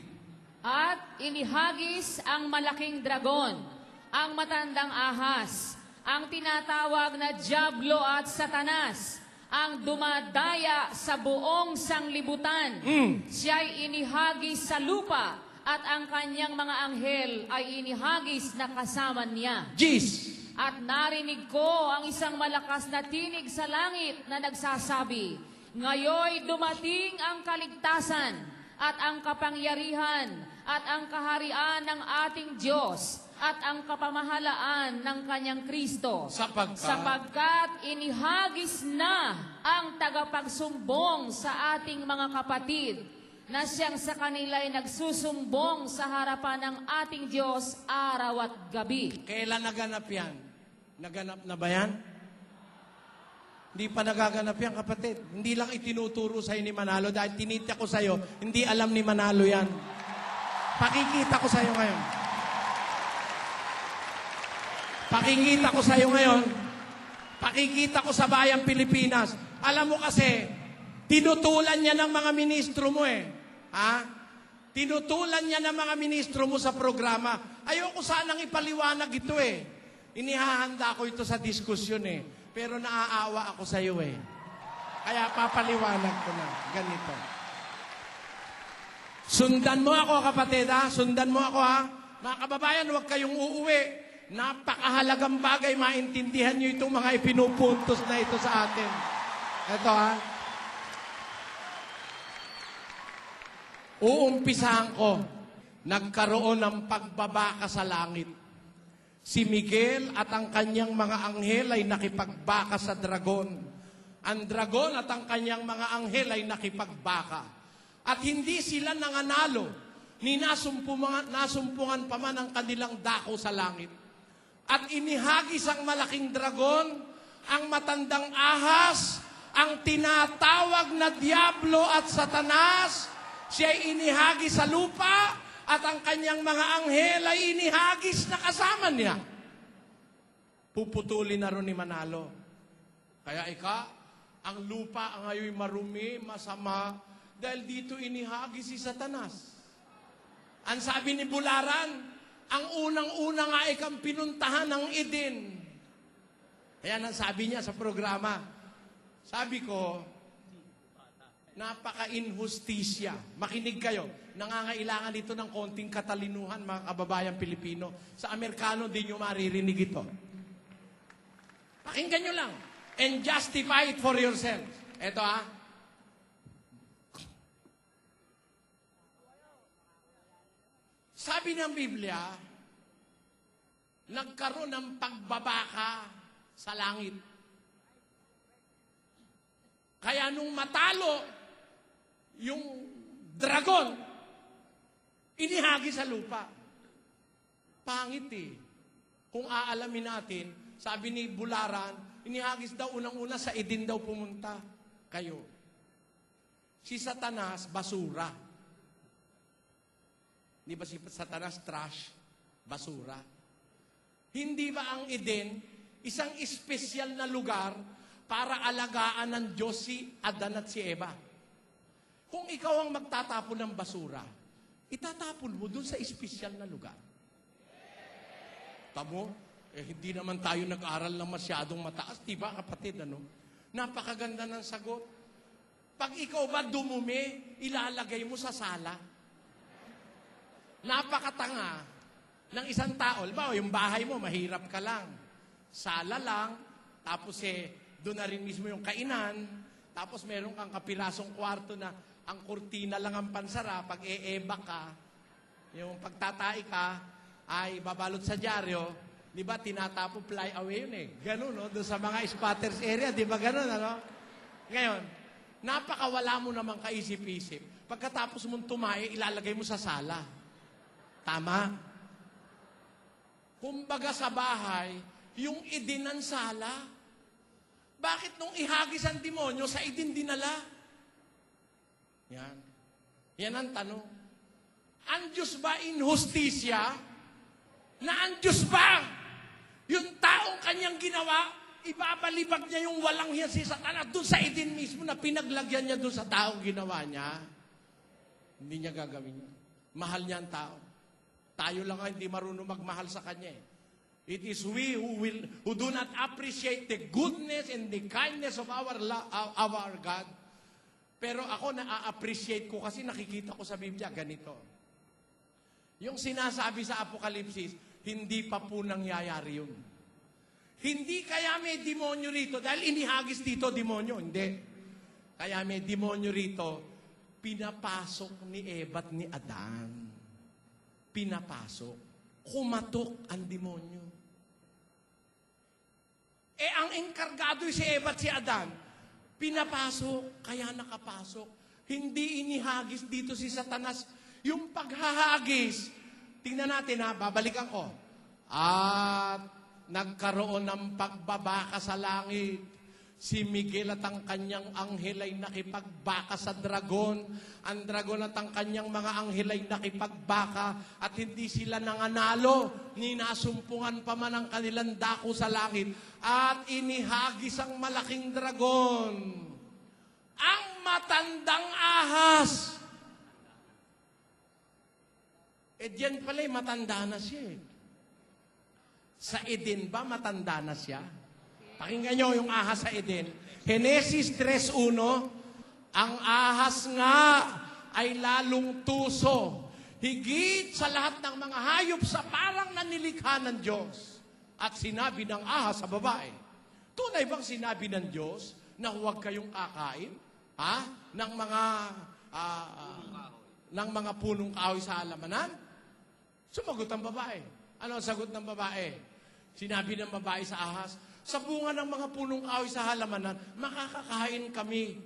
At inihagis ang malaking dragon, ang matandang ahas, ang tinatawag na Diablo at Satanas, ang dumadaya sa buong sanglibutan. Siya'y inihagis sa lupa at ang kanyang mga anghel ay inihagis na kasama niya. Jeez! At narinig ko ang isang malakas na tinig sa langit na nagsasabi, "Ngayoy dumating ang kaligtasan at ang kapangyarihan at ang kaharian ng ating Diyos at ang kapamahalaan ng kanyang Kristo. Sapagkat inihagis na ang tagapagsumbong sa ating mga kapatid na siyang sa kanila'y nagsusumbong sa harapan ng ating Diyos araw at gabi." Kailan naganap yan? Naganap na ba yan? Hindi pa nagaganap yan, kapatid. Hindi lang itinuturo sa'yo ni Manalo dahil tinitya ko sa'yo, hindi alam ni Manalo yan. Pakikita ko sa'yo ngayon. Pakikita ko sa'yo ngayon. Pakikita ko sa bayang Pilipinas. Alam mo kasi, tinutulan niya ng mga ministro mo eh. Ha? Tinutulan niya ng mga ministro mo sa programa. Ayoko sanang ipaliwanag ito eh. Inihahanda ko ito sa diskusyon eh. Pero naaawa ako sa iyo eh. Kaya papaliwanag ko na. Ganito. Sundan mo ako, kapatid ha? Sundan mo ako ha? Mga kababayan, huwag kayong uuwi. Napakahalagang bagay, maintindihan nyo itong mga ipinupuntos na ito sa atin. Ito ha? Uumpisahan ko. Nagkaroon ng pagbabaka sa langit. Si Miguel at ang kanyang mga anghel ay nakipagbaka sa dragon. Ang dragon at ang kanyang mga anghel ay nakipagbaka. At hindi sila nanganalo, ni nasumpungan pa man ang kanilang dako sa langit. At inihagis ang malaking dragon, ang matandang ahas, ang tinatawag na Diablo at Satanas, siya'y inihagis sa lupa, at ang kanyang mga anghel ay inihagis na kasama niya. Puputulin na ron ni Manalo. Kaya ang lupa ang ngayon marumi, masama, dahil dito inihagis si Satanas. Ang sabi ni Bularan, ang unang-una nga ikang pinuntahan ng Eden. Ayan ang sabi niya sa programa. Sabi ko, napaka-inhustisya. Makinig kayo. Nangangailangan dito ng konting katalinuhan, mga kababayang Pilipino. Sa Amerikano, di nyo maririnig ito. Pakinggan nyo lang. And justify it for yourself. Ito ha. Sabi ng Biblia, nagkaroon ng pagbabaka sa langit. Kaya nung matalo yung dragon, inihagi sa lupa. Pangit eh. Kung aalamin natin, sabi ni Bularan, inihagis daw unang-una sa Eden daw pumunta. Kayo. Si Satanas, basura. Di ba si Satanas, trash? Basura. Hindi ba ang Eden, isang espesyal na lugar para alagaan ng Diyos si Adan at si Eva? Kung ikaw ang magtatapon ng basura, itatapon mo dun sa espesyal na lugar. Tamo, hindi naman tayo nag-aral na masyadong mataas. Diba, kapatid, ano? Napakaganda ng sagot. Pag ikaw ba dumumi, ilalagay mo sa sala. Napakatanga ng isang tao. Ba, yung bahay mo, mahirap ka lang. Sala lang, tapos doon na rin mismo yung kainan, tapos meron kang kapirasong kwarto na ang kurtina lang ang pansara, pag eeba ka, yung pagtatai ka, ay babalot sa dyaryo, di ba, tinatapo fly away yun eh. Ganun, no? Doon sa mga squatters area, di ba ganun, ano? Ngayon, napakawala mo namang kaisip-isip. Pagkatapos mong tumae, ilalagay mo sa sala. Tama? Kumbaga sa bahay, yung Eden ng sala, bakit nung ihagis ang demonyo, sa Eden dinala? Yan. Yan ang tanong. Ang Diyos ba inhustisya? Na ang Diyos ba? Yung taong kanyang ginawa, ibabalibag niya yung walang hiya si Satanas doon sa Eden mismo na pinaglagyan niya doon sa taong ginawa niya. Hindi niya gagawin yun. Mahal niya ang tao. Tayo lang ang hindi marunong magmahal sa kanya eh. It is we who do not appreciate the goodness and the kindness of our God. Pero ako na-appreciate ko kasi nakikita ko sa Biblia ganito. Yung sinasabi sa Apokalipsis, hindi pa po nangyayari yun. Hindi kaya may demonyo rito dahil inihagis dito demonyo. Hindi. Kaya may demonyo rito, pinapasok ni Eva at ni Adan. Pinapasok. Kumatok ang demonyo. Ang enkargado si Eva at si Adan, pinapasok, kaya nakapasok. Hindi inihagis dito si Satanas. Yung paghahagis, tingnan natin ha, babalikan ko. At nagkaroon ng pagbabaka sa langit. Si Miguel at ang kanyang anghel ay nakipagbaka sa dragon. Ang dragon at ang kanyang mga anghel ay nakipagbaka at hindi sila nanganalo. Ninasumpungan pa man ang kanilang dako sa langit at inihagis ang malaking dragon. Ang matandang ahas. Diyan pala matanda na siya. Sa Eden ba matanda na siya? Pakinggan nyo yung ahas sa Eden. Genesis 3:1, ang ahas nga ay lalong tuso, higit sa lahat ng mga hayop sa parang nanilikha ng Diyos. At sinabi ng ahas sa babae, tunay bang sinabi ng Diyos na huwag kayong kakain? Ng mga punong kahoy sa halamanan? Sumagot ang babae. Ano ang sagot ng babae? Sinabi ng babae sa ahas, sa bunga ng mga punong kahoy sa halamanan, makakakain kami.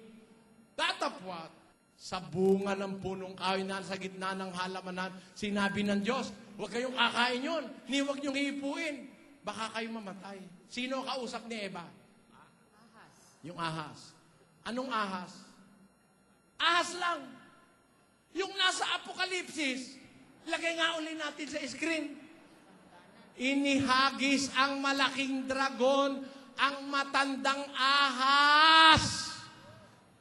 Datapwat, sa bunga ng punong kahoy na sa gitna ng halamanan, sinabi ng Diyos, huwag kayong kakain yun, ni huwag niyong hipuin. Baka kayo mamatay. Sino kausap ni Eva? Ahas. Yung ahas. Anong ahas? Ahas lang. Yung nasa Apokalipsis, lagay nga uli natin sa screen. Inihagis ang malaking dragon, ang matandang ahas.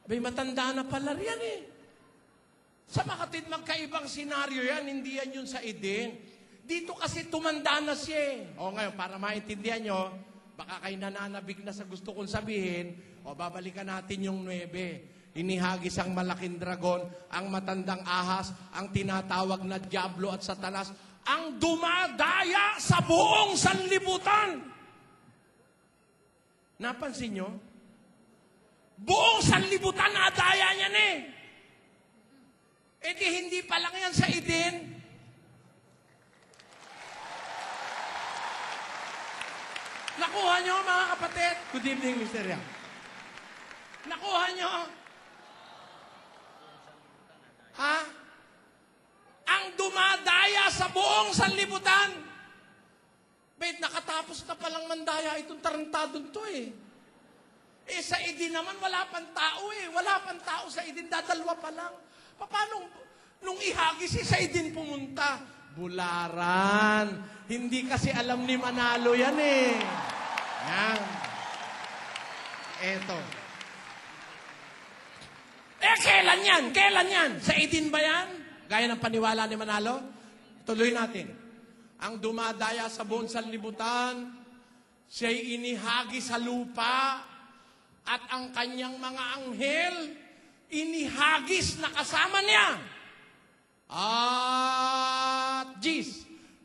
May matanda na pala riyan eh. Sa makatid magkaibang senaryo yan, hindi yan yun sa Eden. Dito kasi tumanda na siya eh. O ngayon, para maintindihan nyo, baka kayo nananabik na sa gusto kong sabihin, o babalikan natin yung 9. Inihagis ang malaking dragon, ang matandang ahas, ang tinatawag na Diablo at Satanas, ang dumadaya sa buong sanlibutan. Napansin nyo? Buong sanlibutan nadaya niyan eh. Di hindi pa lang yan sa Eden. Nakuha nyo mga kapatid? Good evening, Mr. Yang. Nakuha nyo? Ang dumadaya sa buong sanlibutan. Wait, nakatapos na palang mandaya itong tarantadong to eh. Sa Eden naman, wala pang tao eh. Wala pang tao sa Eden, dadalwa pa lang. Paano nung ihagis sa Eden pumunta? Bularan. Hindi kasi alam ni Manalo yan eh. Yan. Eto. Kailan yan? Kailan yan? Sa Eden ba yan? Gaya ng paniwala ni Manalo? Tuloy natin. Ang dumadaya sa buong sanlibutan, siya'y inihagi sa lupa, at ang kanyang mga anghel, inihagis na kasama niya. At,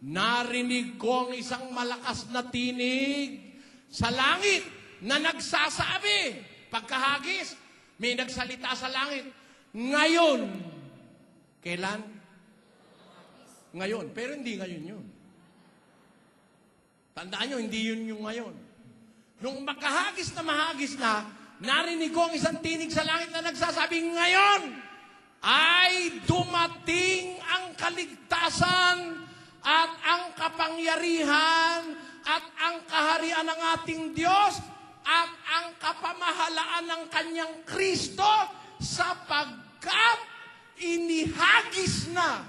narinig ko ang isang malakas na tinig sa langit na nagsasabi, pagkahagis, may nagsalita sa langit, ngayon. Kailan? Ngayon. Pero hindi ngayon yun. Tandaan nyo, hindi yun yung ngayon. Nung makahagis na mahagis na, narinig ko ang isang tinig sa langit na nagsasabing, ngayon ay dumating ang kaligtasan at ang kapangyarihan at ang kaharian ng ating Diyos at ang kapamahalaan ng kanyang Kristo sapagkat inihagis na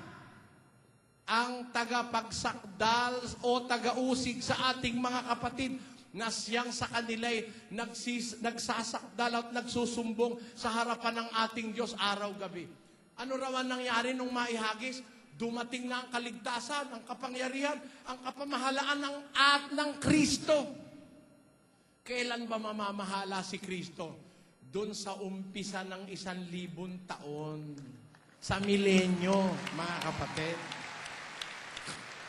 ang tagapagsakdal o tagausig sa ating mga kapatid na siyang sa kanila'y nagsasakdal at nagsusumbong sa harapan ng ating Diyos araw-gabi. Ano raw ang nangyari nung maihagis? Dumating na ang kaligtasan, ang kapangyarihan, ang kapamahalaan ng Kristo. Kailan ba mamamahala si Kristo? Doon sa umpisa ng 1,000 taon. Sa milenyo, mga kapatid.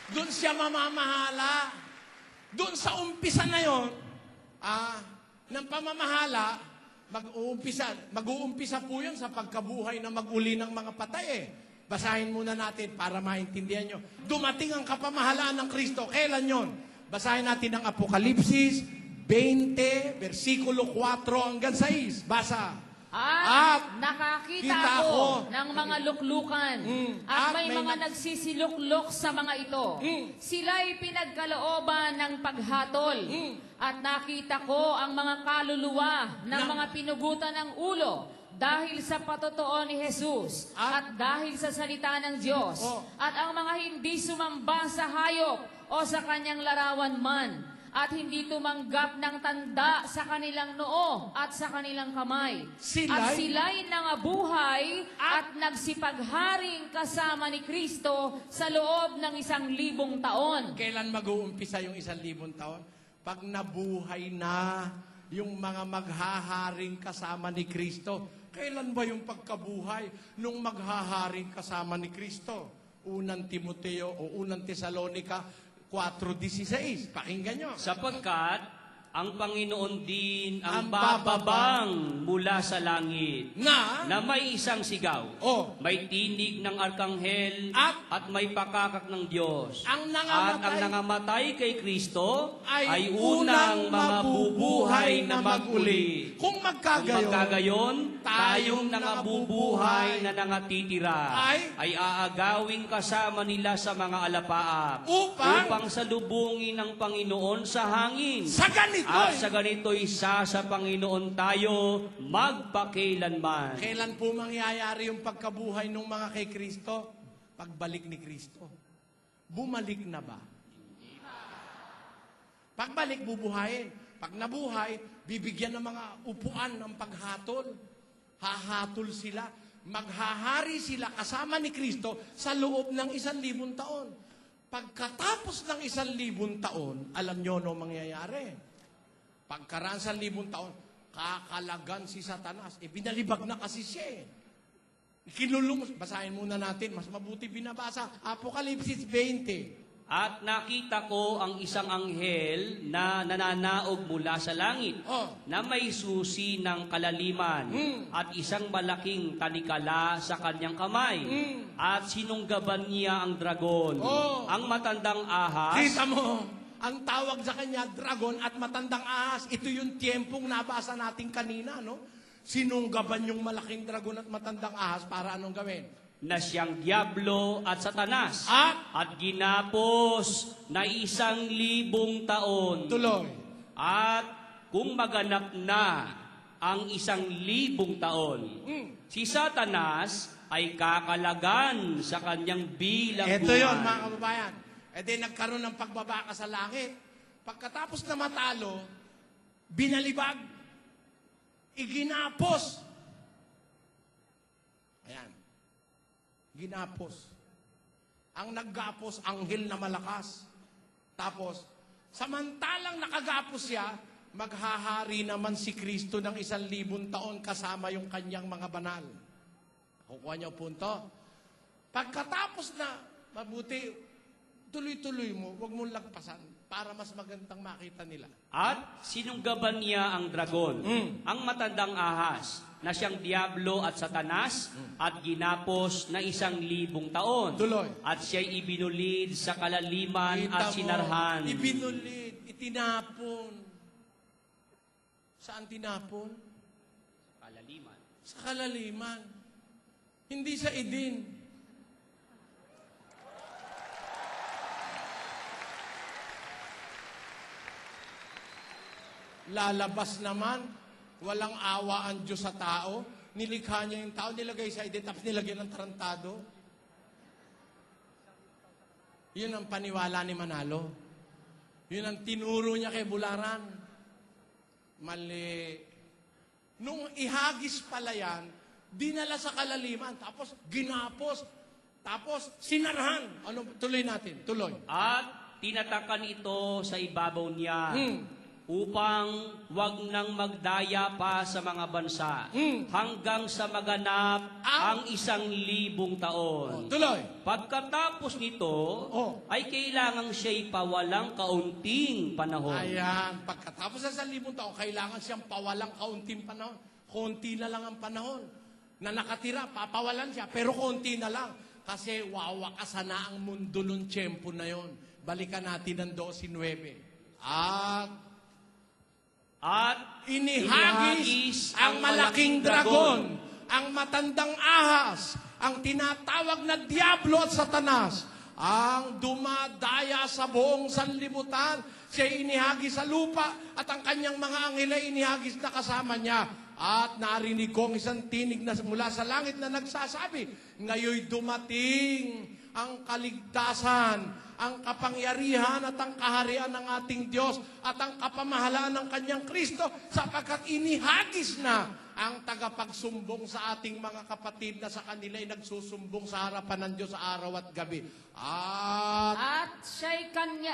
Doon siya mamamahala. Doon sa umpisa na yon, ng pamamahala, mag-uumpisa po yun sa pagkabuhay na mag-uli ng mga patay eh. Basahin muna natin para maintindihan nyo. Dumating ang kapamahalaan ng Kristo. Kailan yon? Basahin natin ang Apokalipsis 20, versikulo 4 hanggang 6. Basa. At nakakita kita ako ko ng mga luklukan at may mga nagsisiluklok sa mga ito. Sila'y pinagkalooban ng paghatol. At nakita ko ang mga kaluluwa ng mga pinugutan ng ulo dahil sa patotoo ni Jesus at dahil sa salita ng Diyos. At ang mga hindi sumamba sa hayop o sa kanyang larawan man at hindi tumanggap ng tanda sa kanilang noo at sa kanilang kamay. At sila'y nangabuhay at nagsipagharing kasama ni Kristo sa loob ng 1,000 taon. Kailan mag-uumpisa yung 1,000 taon? Pag nabuhay na yung mga maghaharing kasama ni Kristo. Kailan ba yung pagkabuhay nung maghaharing kasama ni Kristo? Unang Timoteo o Unang Tesalonica 4:16. Pakinggan nyo. Sapagkat ang Panginoon din ang bababang mula sa langit Na may isang sigaw, may tinig ng arkanghel at may pakakak ng Diyos. At ang nangamatay kay Kristo ay unang mabubuhay na maguli. Kung magkagayon, tayong nangabubuhay na nangatitira ay aagawing kasama nila sa mga alapaap upang salubungin ng Panginoon sa hangin. At sa ganito'y isa sa Panginoon tayo magpakailanman. Kailan po mangyayari yung pagkabuhay ng mga kay Kristo? Pagbalik ni Kristo. Bumalik na ba? Pagbalik, bubuhayin. Pag nabuhay, bibigyan ng mga upuan ng paghatol. Hahatol sila. Maghahari sila kasama ni Kristo sa loob ng 1,000 taon. Pagkatapos ng 1,000 taon, alam nyo no mangyayari? Pagkaraan sa 1,000 taon, kakalagan si Satanas. Binalibag na kasi siya eh. Kinulong, basahin muna natin, mas mabuti binabasa. Apokalipsis 20. At nakita ko ang isang anghel na nananaog mula sa langit, na may susi ng kalaliman, at isang malaking tanikala sa kanyang kamay. At sinunggaban niya ang dragon, ang matandang ahas. Kita mo, ang tawag sa kanya, dragon at matandang ahas. Ito yung tiyempong nabasa natin kanina, no? Sinunggaban yung malaking dragon at matandang ahas para anong gawin? Na siyang Diablo at Satanas. At ginapos na 1,000 taon. Tuloy. At kung maganap na ang 1,000 taon, si Satanas ay kakalagan sa kanyang bilang buhay. Ito yun, mga kababayan. E di nagkaroon ng pagbabaka sa langit. Pagkatapos na matalo, binalibag, iginapos. Ayan. Ginapos. Ang naggapos, anghel na malakas. Tapos, samantalang nakagapos siya, maghahari naman si Kristo ng 1,000 taon kasama yung kanyang mga banal. Kukuha niyo punto. Pagkatapos na, mabuti, tuloy-tuloy mo, huwag mong lagpasan para mas magandang makita nila. At sinunggaban niya ang dragon, ang matandang ahas, na siyang Diablo at Satanas, at ginapos na 1,000 taon. Tuloy. At siya'y ibinulid sa kalaliman Kita at mo, sinarhan. ibinulid, itinapon. Saan tinapon? Kalaliman. Sa kalaliman. Hindi sa Eden. Lalabas naman, walang awa ang Diyos sa tao. Nilikha niya yung tao, nilagay sa Eden, tapos nilagyan ng tarantado. Yun ang paniwala ni Manalo. Yun ang tinuro niya kay Bularan. Mali. Nung ihagis pala yan, dinala sa kalaliman, tapos ginapos, tapos sinarhan. Ano, tuloy natin, tuloy. At tinatakan ito sa ibabaw niya, upang wag nang magdaya pa sa mga bansa, hanggang sa maganap ang 1,000 taon. Tuloy. Pagkatapos nito, ay kailangan siya'y pawalang kaunting panahon. Ayan, pagkatapos sa 1,000 taon, kailangan siyang pawalang kaunting panahon. Konti na lang ang panahon na nakatira, papawalan siya, pero konti na lang. Kasi wawakasan na ang mundo nung tiyempo na yon. Balikan natin ng 12:9. At At inihagis ang malaking dragon, ang matandang ahas, ang tinatawag na Diablo at Satanas, ang dumadaya sa buong sanlibutan. Siya inihagis sa lupa at ang kanyang mga anghel ay inihagis na kasama niya. At narinig ko ang isang tinig na mula sa langit na nagsasabi, ngayoy dumating ang kaligtasan, ang kapangyarihan at ang kaharian ng ating Diyos at ang kapamahalaan ng kanyang Kristo sapagkat inihagis na ang tagapagsumbong sa ating mga kapatid na sa kanila ay nagsusumbong sa harapan ng Diyos sa araw at gabi. At siya'y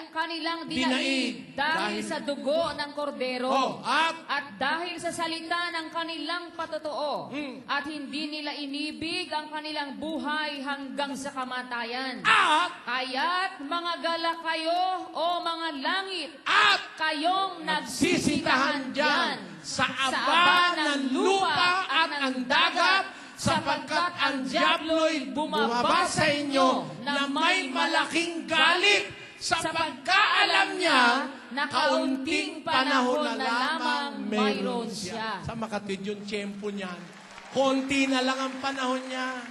kanilang dinaig dahil sa dugo ng kordero at dahil sa salita ng kanilang patotoo at hindi nila inibig ang kanilang buhay hanggang sa kamatayan. Kaya't mga gala kayo o mga langit at kayong nagsisitahan diyan sa aba ng lupa at ang dagat, sapagkat ang Diablo'y bumaba sa inyo na may malaking galit, sapagkat alam niya na kaunting panahon na lamang mayroon siya. Sa makatid yung tiyempo niyan, konti na lang ang panahon niya.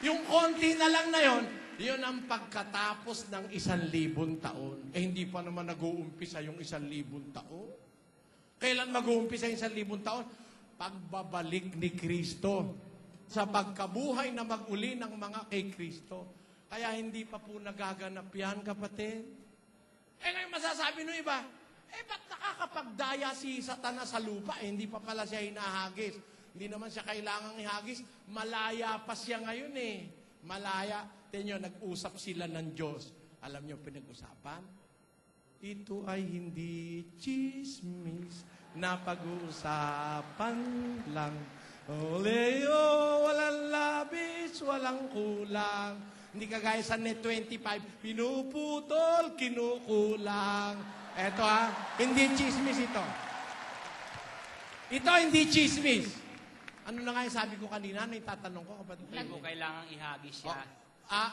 Yung konti na lang na yon, yun ang pagkatapos ng 1,000 taon. Hindi pa naman nag-uumpisa yung 1,000 taon. Kailan mag-uumpisa yung 1,000 taon? Pagbabalik ni Kristo sa pagkabuhay na mag-uli ng mga kay Kristo. Kaya hindi pa po nagaganap yan, kapatid. Ngayon masasabi nung iba, ba't nakakapagdaya si Satanas sa lupa? Hindi pa pala siya hinahagis. Hindi naman siya kailangang ihagis. Malaya pa siya ngayon Malaya. Tingnan nyo, nag-usap sila ng Diyos. Alam nyo, pinag-usapan? Ito ay hindi chismis na pag-uusapan lang. Oleo, walang labis, walang kulang. Hindi kagaya sa Net 25, pinuputol, kinukulang. Eto hindi chismis ito. Ito hindi chismis. Ano na nga yung sabi ko kanina, naitatanong ko, kapatid. Hindi mo kailangang ihagis siya.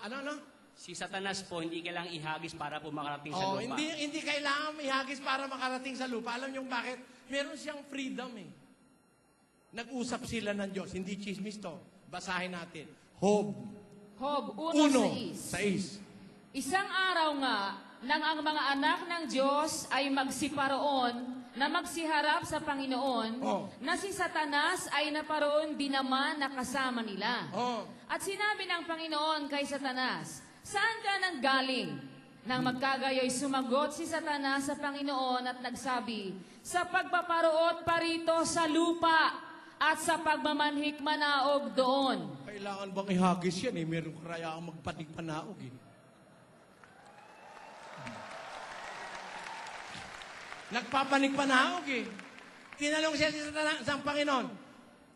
Ano? Si Satanas po, hindi kailangang ihagis para po makarating sa lupa. Hindi kailangan ihagis para makarating sa lupa. Alam niyo bakit? Meron siyang freedom Nag-usap sila ng Diyos. Hindi chismis to. Basahin natin. Job 1:6. Isang araw nga, nang ang mga anak ng Diyos ay magsiparoon na magsiharap sa Panginoon, na si Satanas ay naparoon din naman na kasama nila. At sinabi ng Panginoon kay Satanas, saan ka nang galing? Nang magkagayoy sumagot si Satanas sa Panginoon at nagsabi, sa pagpaparoot parito sa lupa at sa pagmamanhik manaog doon. Kailangan bang ihagis yan Meron kaya ang magpatig panaog Nagpapanig panaog Tinanong siya sa Panginoon,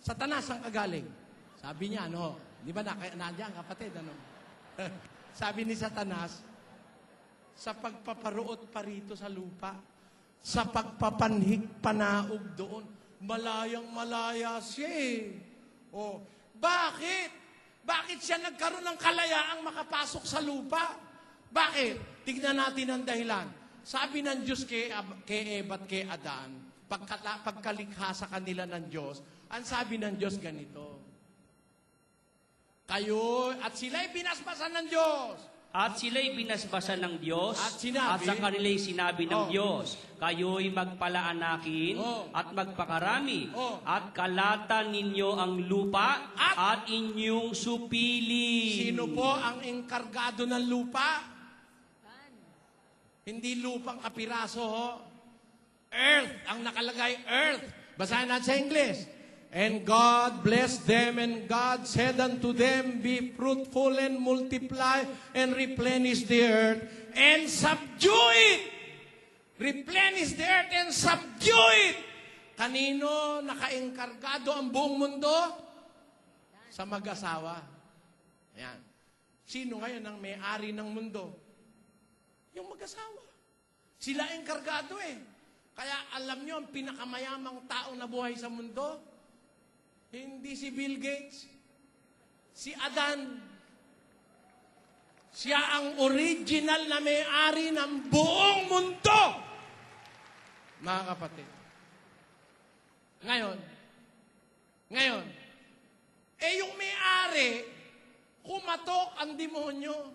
Satanas, saan ka galing? Sabi niya, di ba nandiyan kapatid, Sabi ni Satanas, sa pagpaparoot parito sa lupa, sa pagpapanhik panaog doon, malayang-malaya siya Bakit? Bakit siya nagkaroon ng kalayaang makapasok sa lupa? Bakit? Tignan natin ang dahilan. Sabi ng Diyos kay Eva at kay Adan, pagkalikha sa kanila ng Diyos, ang sabi ng Diyos ganito, kayo, at sila'y binasbasan ng Diyos. At sila'y binasbasan ng Diyos, at sa kanila'y sinabi ng Diyos, kayo'y magpalaanakin at magpakarami, at kalatan ninyo ang lupa at inyong supili. Sino po ang engkargado ng lupa? Hindi lupang kapiraso Earth, ang nakalagay earth. Basahin natin sa English. And God blessed them, and God said unto them, be fruitful and multiply and replenish the earth and subdue it. Replenish the earth and subdue it. Kanino nakaengkargado ang buong mundo? Sa mag-asawa. Ayan. Sino ngayon ang may-ari ng mundo? Yung mag-asawa. Sila engkargado Kaya alam nyo, ang pinakamayamang tao na buhay sa mundo, hindi si Bill Gates, si Adan. Siya ang original na may-ari ng buong mundo. mga kapatid. Ngayon, yung may-ari, kumatok ang demonyo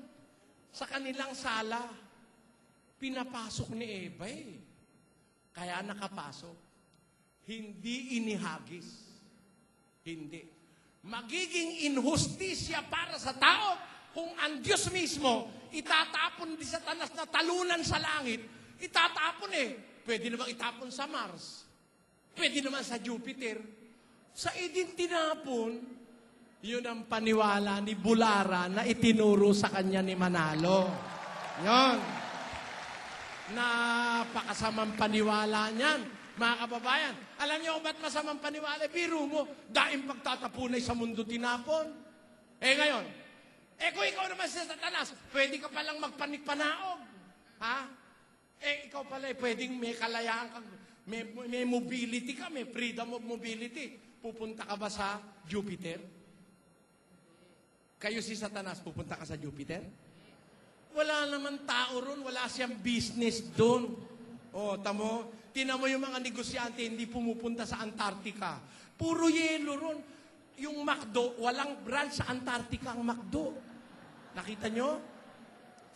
sa kanilang sala. Pinapasok ni Eva eh. Kaya nakapasok. Hindi inihagis. Hindi. Magiging inhustisya para sa tao kung ang Diyos mismo itatapon di Satanas na talunan sa langit. Itatapon eh. Pwede naman itapon sa Mars. Pwede naman sa Jupiter. Sa Eden tinapon, yun ang paniwala ni Bulara na itinuro sa kanya ni Manalo. Yun. Napakasamang paniwala niyan, mga kababayan. Alam niyo kung ba't masamang paniwala? Biro mo, daing pagtatapunay sa mundo tinapon. Ngayon, kung ikaw naman si Satanas, pwede ka palang magpanik-panaog. Ha? Ikaw pala, pwedeng may kalayaan kang, may mobility ka, may freedom of mobility. Pupunta ka ba sa Jupiter? Kayo si Satanas, pupunta ka sa Jupiter? Wala naman tao ron, wala siyang business doon. Tamo, tinan mo yung mga negosyante, hindi pumupunta sa Antarctica. Puro yelo ron. Yung McDo, walang branch sa Antarctica ang McDo. Nakita nyo?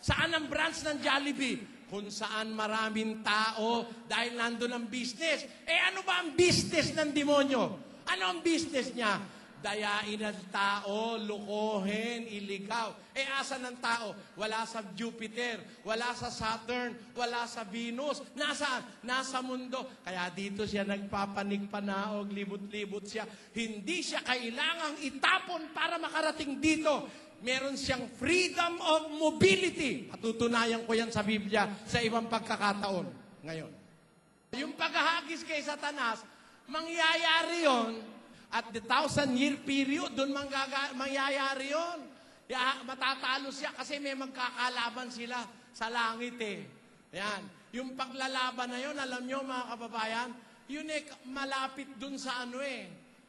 Saan ang branch ng Jollibee? Kung saan maraming tao dahil nandun ang business. Ano ba ang business ng demonyo? Ano ang business niya? Dayain ang tao, lukohin, iligaw. Asan ang tao? Wala sa Jupiter, wala sa Saturn, wala sa Venus. Nasaan? Nasa mundo. Kaya dito siya nagpapanig-panaog, libot-libot siya. Hindi siya kailangang itapon para makarating dito. Meron siyang freedom of mobility. Patutunayan ko yan sa Biblia sa ibang pagkakataon. Ngayon, yung paghahagis kay Satanas, mangyayari yon at the 1,000-year period, doon mangyayari yon. Matatalo siya kasi may magkakalaban sila sa langit eh. Yan. Yung paglalaban na yon, alam nyo mga kababayan, yun malapit doon sa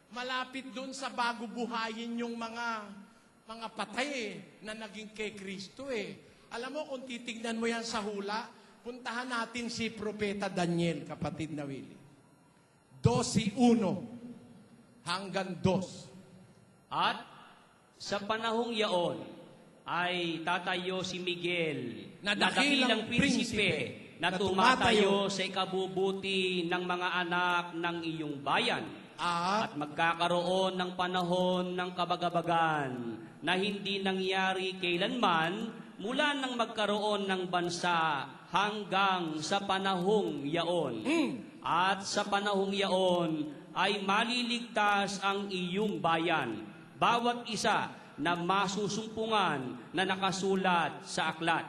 malapit doon sa bago buhayin yung mga patay na naging kay Kristo eh. Alam mo, kung titignan mo yan sa hula, puntahan natin si Propeta Daniel, kapatid na Willie. 12:1 hanggang 2. At sa panahong yaon ay tatayo si Miguel Na na dakilang prinsipe na tumatayo sa ikabubuti ng mga anak ng iyong bayan. At magkakaroon ng panahon ng kabagabagan na hindi nangyari kailanman mula nang magkaroon ng bansa hanggang sa panahong yaon. At sa panahong yaon ay maliligtas ang iyong bayan, bawat isa na masusumpungan na nakasulat sa aklat.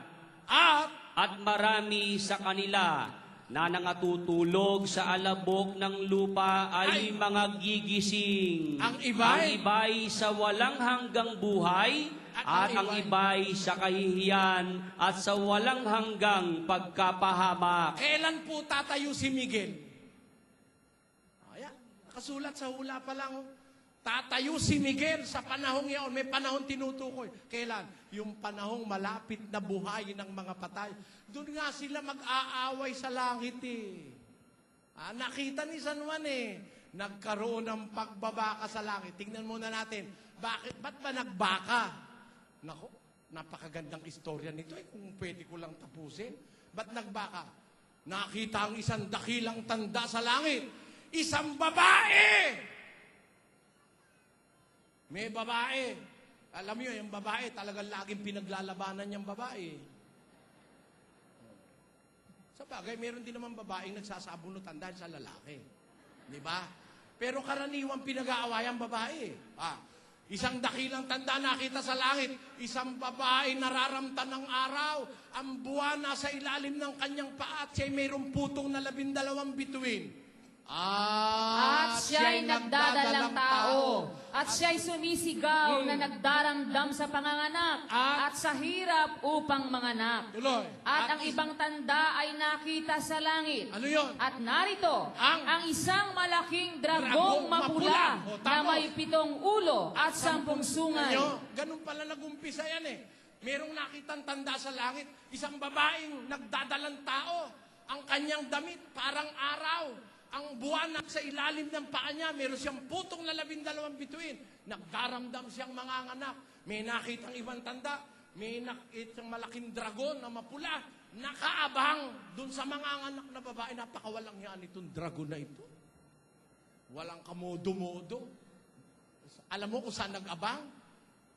At marami sa kanila na nangatutulog sa alabok ng lupa ay mga gigising. Ang iba'y sa walang hanggang buhay, at ang iba'y sa kahihiyan at sa walang hanggang pagkapahamak. Kailan po tatayo si Miguel? Ayan, nakasulat sa hula pa lang. Tatayo si Miguel sa panahong iyon. May panahon tinutukoy. Kailan? Yung panahong malapit na buhay ng mga patay. Doon nga sila mag-aaway sa langit eh. Nakita ni San Juan eh. Nagkaroon ng pagbabaka sa langit. Tingnan muna natin. Ba't ba nagbaka? Nako, napakagandang istorya nito eh. Kung pwede ko lang tapusin. Ba't nagbaka? Nakita ang isang dakilang tanda sa langit. Isang babae! May babae. Alam niyo, yung babae, talagang laging pinaglalabanan niyang babae. Sa bagay, meron din naman babaeng nagsasabunutan dahil sa lalaki. Di ba? Pero karaniwang pinag-aawayan babae. Isang dakilang tanda nakita sa langit. Isang babae nararamtan ng araw. Ang buwan nasa ilalim ng kanyang paa at siya'y mayroong putong na 12 bituin. At siya'y nagdadalang tao. At siya'y sumisigaw na nagdaramdam sa panganganak. At sa hirap upang manganak. Tuloy. At ang ibang tanda ay nakita sa langit. Ano yun? At narito, ang isang malaking dragong Dragong mapula mapula. na may 7 ulo at 10 sungay. Ganun pala nag-umpisa yan eh. Merong nakitang tanda sa langit, isang babaeng nagdadalang tao. Ang kanyang damit, parang araw. Ang buwan sa ilalim ng paa niya, meron siyang putong na 12 bituin. Nagdaramdam siyang manganganak. May nakitang ibang tanda. May nakitang malaking dragon na mapula. Nakaabang dun sa manganganak na babae. Napakawalang yan itong dragon na ito. Walang kamodo-modo. Alam mo kung saan nag-abang?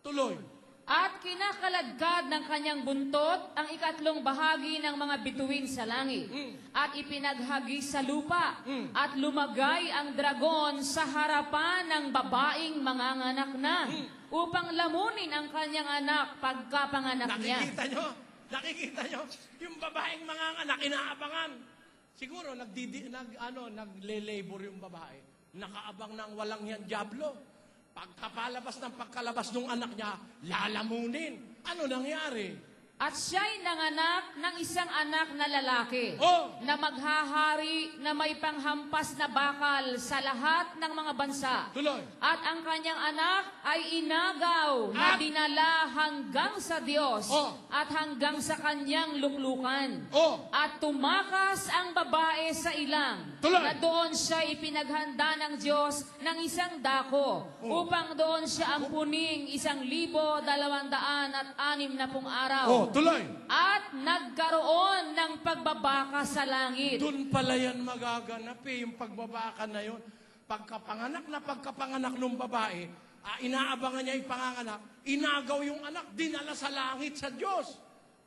Tuloy. At kinakaladkad ng kanyang buntot ang ikatlong bahagi ng mga bituin sa langit. At ipinaghagis sa lupa. At lumagay ang dragon sa harapan ng babaeng manganganak na. Upang lamunin ang kanyang anak pagkapanganak niya. Nakikita nyo? Yung babaeng manganganak, inaabangan. Siguro, nagle-labor yung babae. Nakaabang ng walang yan diablo. Pagkalabas ng anak niya, lalamunin. Ano nangyari? At siya'y nanganak ng isang anak na lalaki na maghahari na may panghampas na bakal sa lahat ng mga bansa. Tuloy. At ang kanyang anak ay inagaw na dinala hanggang sa Diyos at hanggang sa kanyang luklukan. At tumakas ang babae sa ilang na doon siya ipinaghanda ng Diyos ng isang dako upang doon siya ampuning 1,260 araw. Tuloy. At nagkaroon ng pagbabaka sa langit. Doon pala yan magaganap yung pagbabaka na yun. Pagkapanganak ng babae, inaabangan niya yung panganganak, inagaw yung anak, dinala sa langit sa Diyos.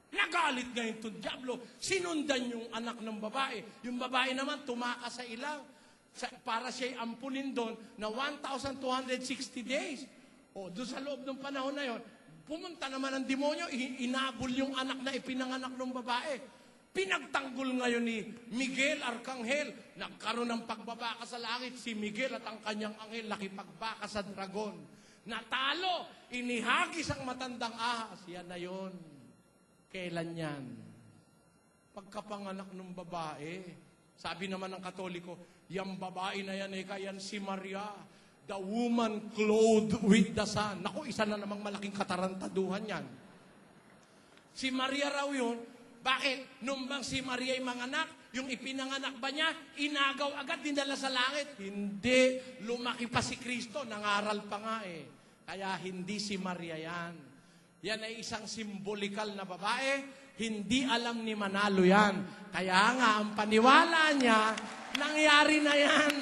Nagalit ngayon itong diablo. Sinundan yung anak ng babae. Yung babae naman tumakas sa ilang para siya'y ampunin doon na 1,260 days. Doon sa loob ng panahon na yon, pumunta naman ang demonyo, inabol yung anak na ipinanganak ng babae. Pinagtanggol ngayon ni Miguel Arkanghel. Nagkaroon ng pagbabaka sa langit. Si Miguel at ang kanyang anghel nakipagbaka sa dragon. Natalo, inihagis ang matandang ahas. Yan na yun. Kailan yan? Pagkapanganak ng babae. Sabi naman ng Katoliko, yung babae na yan, yan si Maria. The woman clothed with the sun. Naku, isa na namang malaking katarantaduhan yan. Si Maria raw yun. Bakit? Nung bang si Maria ay manganak, yung ipinanganak ba niya, inagaw agad, dinala sa langit? Hindi. Lumaki pa si Kristo, nangaral pa nga eh. Kaya hindi si Maria yan. Yan ay isang simbolikal na babae. Hindi alam ni Manalo yan. Kaya nga, ang paniwala niya, nangyari na yan.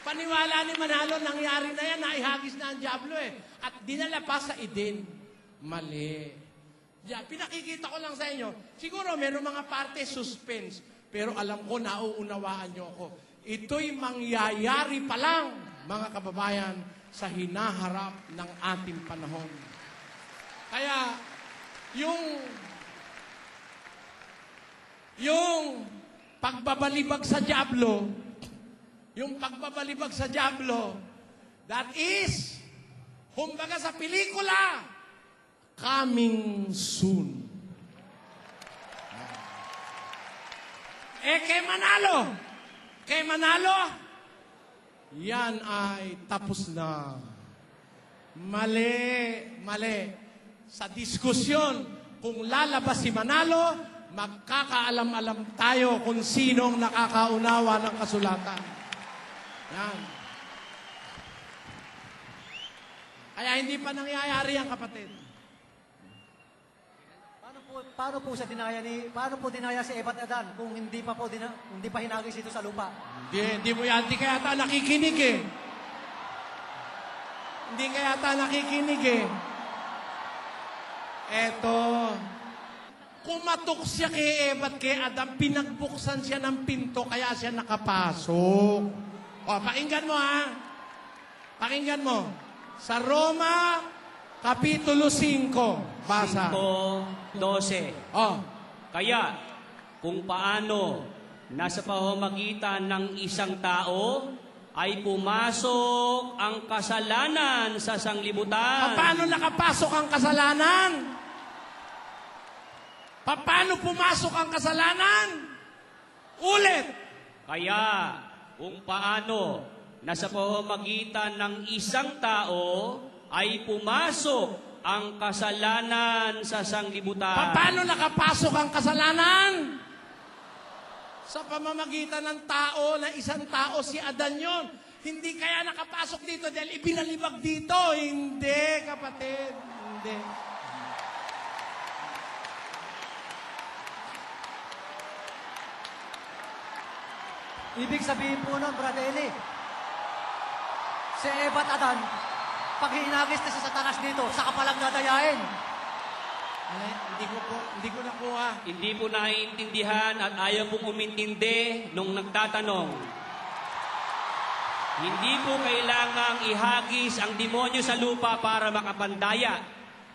Paniwala ni Manalo, nangyari na yan, naihagis na ang diablo eh. At dinala pa sa Eden. Mali. Diyan, pinakikita ko lang sa inyo, siguro meron mga parte suspense, pero alam ko, nauunawaan nyo ako. Ito'y mangyayari pa lang, mga kababayan, sa hinaharap ng ating panahon. Kaya, yung pagbabalibag sa diablo, that is, kumbaga sa pelikula, coming soon. Kay Manalo, yan ay tapos na. Mali. Sa diskusyon, kung lalabas si Manalo, magkakaalam-alam tayo kung sinong nakakaunawa ng kasulatan. Yan. Kaya hindi pa nangyayari yan, kapatid. Paano po dinaya si Eva at Adan kung hindi pa hinagis ito sa lupa? Hindi mo yan. Hindi kaya ata nakikinig eh. Eto. Kumatok siya kay Eva at kay Adam. Pinagbuksan siya ng pinto kaya siya nakapasok. Pakinggan mo ha. Pakinggan mo. Sa Roma, Kapitulo 5. Basa. 5:12. Kaya, kung paano nasa pamamagitan ng isang tao ay pumasok ang kasalanan sa sanglibutan. Paano nakapasok ang kasalanan? Paano pumasok ang kasalanan? Ulit. Kaya, kung paano nasa pamamagitan ng isang tao ay pumasok ang kasalanan sa sanglibutan. Paano nakapasok ang kasalanan? Sa pamamagitan ng tao na isang tao si Adan yon. Hindi kaya nakapasok dito dahil ibinalibag dito. Hindi, kapatid. Hindi. Ibig sabihin po nun, Brad Eli, si Eva at Adan, pag hinagis na si Satanas dito, saka palang dadayain. Hindi ko nakuha. Hindi po naiintindihan at ayaw pong umintindi nung nagtatanong. Hindi po kailangang ihagis ang demonyo sa lupa para makapandaya.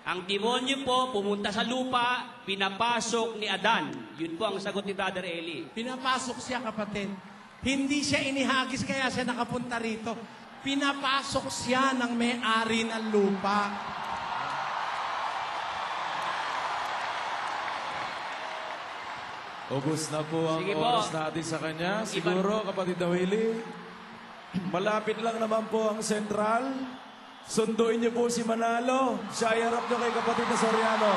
Ang demonyo po pumunta sa lupa, pinapasok ni Adan. Yun po ang sagot ni Brother Eli. Pinapasok siya, kapatid. Hindi siya inihagis kaya siya nakapunta rito. Pinapasok siya ng may-ari ng lupa. Ubus na po ang Sige po. oras natin sa kanya. Siguro, kapatid na Willie, malapit lang naman po ang sentral. Sunduin niyo po si Manalo. Siya ay harap niyo kay kapatid na Soriano.